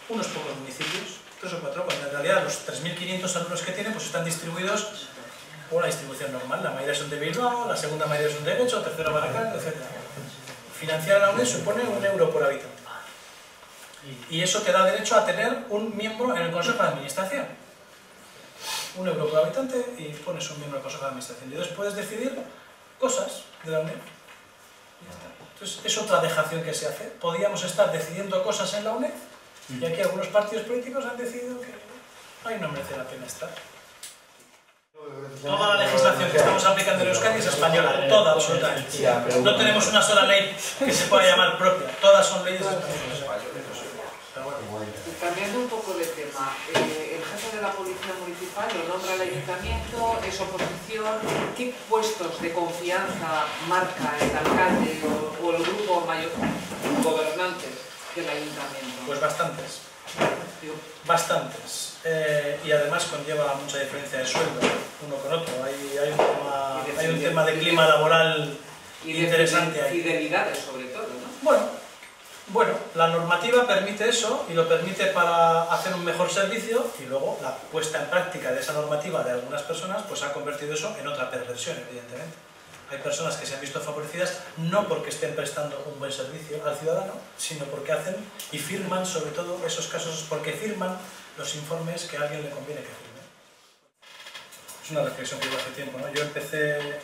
[SPEAKER 1] unos pocos municipios, 3 o 4, cuando en realidad los 3.500 alumnos que tienen pues están distribuidos por una distribución normal. La mayoría son de Bilbao, la segunda mayoría son de Guecho, tercero Baracaldo, etc. Financiar a la UNED supone 1 euro por habitante. Y eso te da derecho a tener un miembro en el Consejo de Administración. 1 euro por habitante y pones un miembro en el Consejo de Administración. Y entonces puedes decidir cosas de la UNED. Entonces es otra dejación que se hace. Podíamos estar decidiendo cosas en la UNED y aquí algunos partidos políticos han decidido que ahí no merece la pena estar. Toda la legislación que estamos aplicando en Euskadi es española, toda, absolutamente. No tenemos una sola ley que se pueda llamar propia, todas son leyes españolas.
[SPEAKER 2] Cambiando un poco de tema, el jefe de la Policía Municipal lo nombra el Ayuntamiento, es oposición. ¿Qué puestos de confianza marca el alcalde o el grupo mayor gobernante del Ayuntamiento?
[SPEAKER 1] Pues bastantes. Bastantes. Y además conlleva mucha diferencia de sueldo uno con otro. Hay un tema de clima laboral interesante ahí.
[SPEAKER 2] Fidelidades sobre todo, ¿no?
[SPEAKER 1] Bueno, la normativa permite eso y lo permite para hacer un mejor servicio y luego la puesta en práctica de esa normativa de algunas personas pues ha convertido eso en otra perversión, evidentemente. Hay personas que se han visto favorecidas no porque estén prestando un buen servicio al ciudadano, sino porque hacen y firman, sobre todo esos casos, porque firman los informes que a alguien le conviene que firme. Es una reflexión que llevo hace tiempo, ¿no? Yo empecé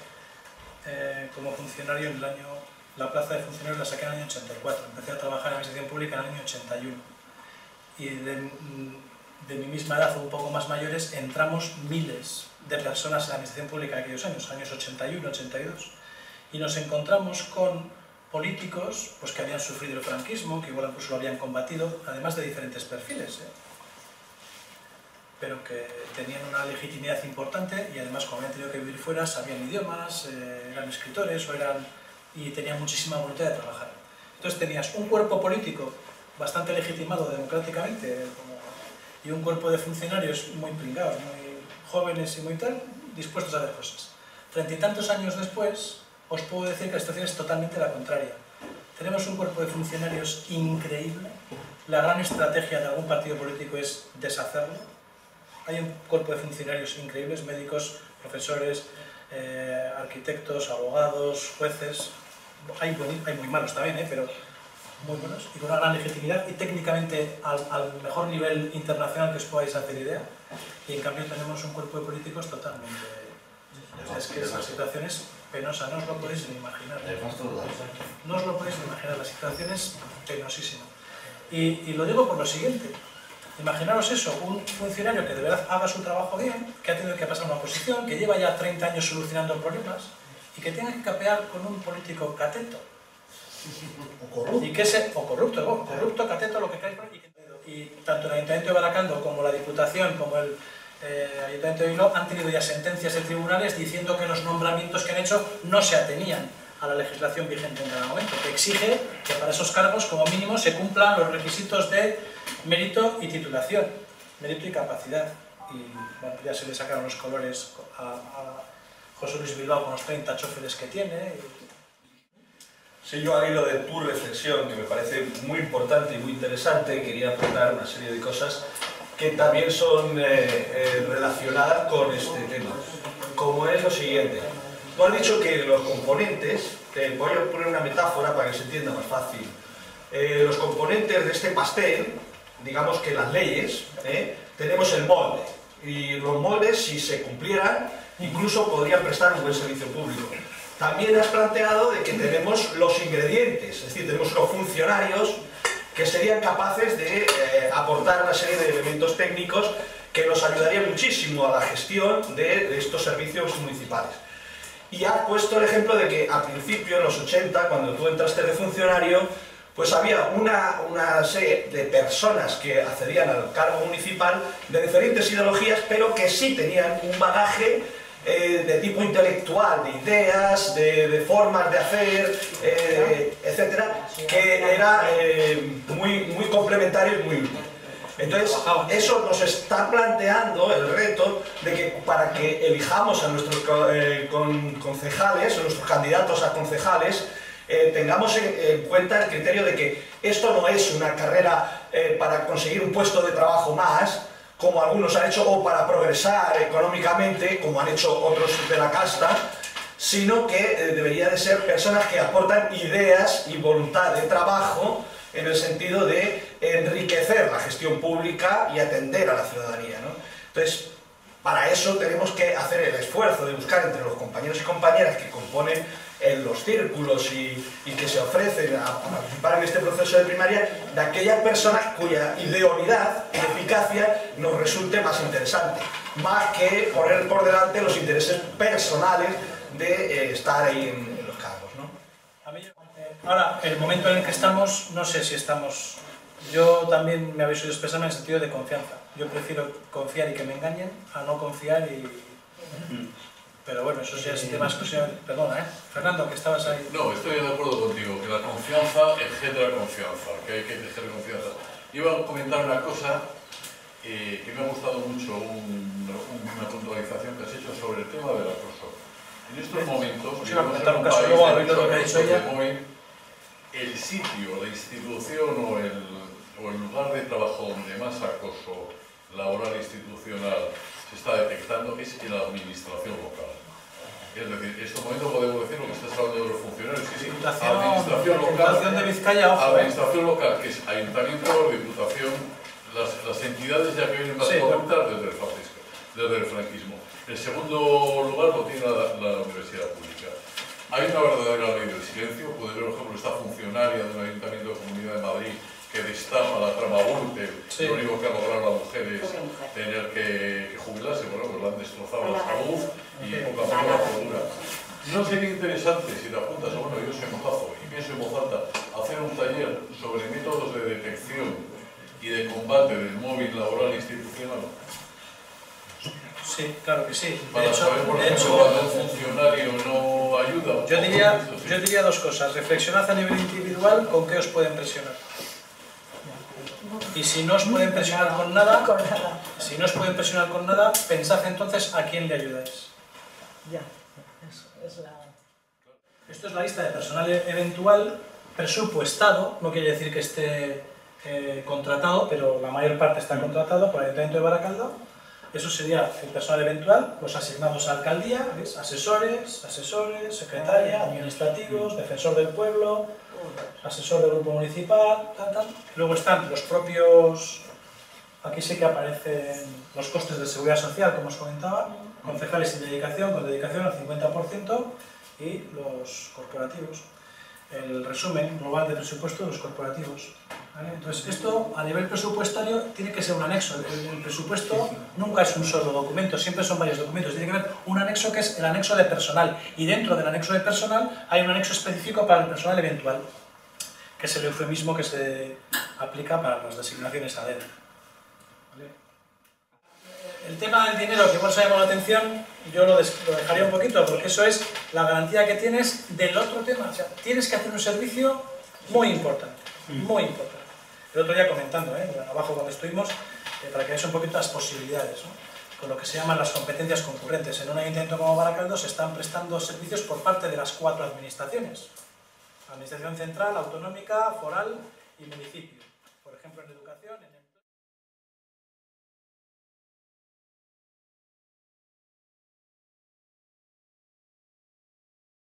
[SPEAKER 1] como funcionario en el año... La plaza de funcionario la saqué en el año 84, empecé a trabajar en administración pública en el año 81 y de mi misma edad o un poco más mayores entramos miles de personas en la administración pública en aquellos años 81, 82 y nos encontramos con políticos pues, que habían sufrido el franquismo, que igual incluso lo habían combatido, además de diferentes perfiles, pero que tenían una legitimidad importante y además como habían tenido que vivir fuera sabían idiomas, eran escritores o y tenían muchísima voluntad de trabajar. Entonces tenías un cuerpo político bastante legitimado democráticamente y un cuerpo de funcionarios muy pringados, muy jóvenes y muy tal, dispuestos a hacer cosas. 30 y tantos años después, os puedo decir que la situación es totalmente la contraria. Tenemos un cuerpo de funcionarios increíble, la gran estrategia de algún partido político es deshacerlo. Hay un cuerpo de funcionarios increíbles, médicos, profesores, arquitectos, abogados, jueces, hay muy malos también, pero muy buenos, y con una gran legitimidad y técnicamente al mejor nivel internacional que os podáis hacer idea, y en cambio tenemos un cuerpo de políticos totalmente... Es que esa situación es penosa, no os lo podéis ni imaginar. No os lo podéis ni imaginar, la situación es penosísima. Y lo digo por lo siguiente. Imaginaros eso, un funcionario que de verdad haga su trabajo bien, que ha tenido que pasar una oposición, que lleva ya 30 años solucionando problemas y que tenga que capear con un político cateto. O corrupto, cateto, lo que caiga. Y tanto el Ayuntamiento de Baracaldo como la Diputación, como el Ayuntamiento de Bilbao han tenido ya sentencias de tribunales diciendo que los nombramientos que han hecho no se atenían a la legislación vigente en cada momento, que exige que para esos cargos como mínimo se cumplan los requisitos de mérito y titulación, mérito y capacidad. Y bueno, ya se le sacaron los colores a José Luis Bilbao con los 30 choferes que tiene.
[SPEAKER 6] Sí, yo al hilo de tu reflexión, que me parece muy importante y muy interesante, quería aportar una serie de cosas que también son relacionadas con este tema, como es lo siguiente. Tú has dicho que los componentes, voy a poner una metáfora para que se entienda más fácil, los componentes de este pastel, digamos que las leyes, tenemos el molde, y los moldes, si se cumplieran, incluso podrían prestar un buen servicio público. También has planteado de que tenemos los ingredientes, es decir, tenemos los funcionarios que serían capaces de aportar una serie de elementos técnicos que nos ayudarían muchísimo a la gestión de estos servicios municipales. Y ha puesto el ejemplo de que al principio, en los 80, cuando tú entraste de funcionario, pues había una serie de personas que accedían al cargo municipal de diferentes ideologías, pero que sí tenían un bagaje de tipo intelectual, de ideas, de formas de hacer, etcétera, que era muy complementario y muy útil. Entonces, eso nos está planteando el reto de que para que elijamos a nuestros concejales, o nuestros candidatos a concejales, tengamos en cuenta el criterio de que esto no es una carrera para conseguir un puesto de trabajo más, como algunos han hecho, o para progresar económicamente, como han hecho otros de la casta, sino que debería de ser personas que aportan ideas y voluntad de trabajo en el sentido de enriquecer la gestión pública y atender a la ciudadanía, ¿no? Entonces, para eso tenemos que hacer el esfuerzo de buscar entre los compañeros y compañeras que componen los círculos y que se ofrecen a participar en este proceso de primaria, de aquellas personas cuya idoneidad y eficacia nos resulte más interesante, más que poner por delante los intereses personales de estar ahí en los cargos, ¿no?
[SPEAKER 1] Ahora, el momento en el que estamos, no sé si estamos... Yo también me habéis oído expresarme en el sentido de confianza. Yo prefiero confiar y que me engañen a no confiar y... Pero bueno, eso ya es tema exclusivo. Perdona, Fernando, que estabas ahí.
[SPEAKER 17] No, estoy de acuerdo contigo, que la confianza engendra confianza, que hay que ejercer confianza. Iba a comentar una cosa que me ha gustado mucho, una puntualización que has hecho sobre el tema del acoso. En estos momentos, vivimos en un país donde el sitio, la institución o el lugar de trabajo donde más acoso laboral e institucional se está detectando es en la administración local. Es decir, en estos momentos podemos decir lo que estás hablando de los funcionarios, que sí, administración local,
[SPEAKER 1] de Vizcaya, ojo,
[SPEAKER 17] administración local, que es ayuntamiento, diputación, las entidades ya que vienen más corruptas desde el franquismo. El segundo lugar lo tiene la universidad pública. Hay una verdadera ley del silencio. Puede ver, por ejemplo, esta funcionaria de un ayuntamiento de Comunidad de Madrid que destapa la trama Gürtel. Lo único que ha logrado la mujer es tener que jubilarse, bueno, pues le han destrozado la salud y poco a poco la cordura. ¿No sería interesante, si te apuntas, bueno, yo soy mozazo y pienso en voz alta, hacer un taller sobre métodos de detección y de combate del móvil laboral institucional?
[SPEAKER 1] Sí, claro que sí.
[SPEAKER 17] Para saber, por ejemplo, cuando un funcionario no ayuda.
[SPEAKER 1] Yo diría dos cosas. Reflexionad a nivel individual con qué os pueden presionar. Y si no os pueden presionar con nada, pensad entonces a quién le ayudáis.
[SPEAKER 14] Ya, eso es la...
[SPEAKER 1] Esto es la lista de personal eventual, presupuestado, no quiere decir que esté contratado, pero la mayor parte está contratado por el Ayuntamiento de Baracaldo. Eso sería el personal eventual, los asignados a alcaldía, ¿ves? Asesores, secretaria, administrativos, defensor del pueblo, asesor del grupo municipal, tal. Luego están los propios, aquí sí que aparecen los costes de seguridad social, como os comentaba, concejales sin dedicación, con dedicación al 50%, y los corporativos. El resumen global de presupuesto de los corporativos. ¿Vale? Entonces, esto a nivel presupuestario tiene que ser un anexo. El presupuesto nunca es un solo documento, siempre son varios documentos. Tiene que haber un anexo que es el anexo de personal. Y dentro del anexo de personal hay un anexo específico para el personal eventual, que es el eufemismo que se aplica para las designaciones a dedo. ¿Vale? El tema del dinero, que igual se ha llamado la atención, yo lo dejaría un poquito, porque eso es la garantía que tienes del otro tema. O sea, tienes que hacer un servicio muy importante, muy importante. El otro día comentando, abajo cuando estuvimos, para que veáis un poquito las posibilidades, ¿no? Con lo que se llaman las competencias concurrentes. En un ayuntamiento como Baracaldo se están prestando servicios por parte de las 4 administraciones. Administración central, autonómica, foral y municipio. Por ejemplo, en educación, en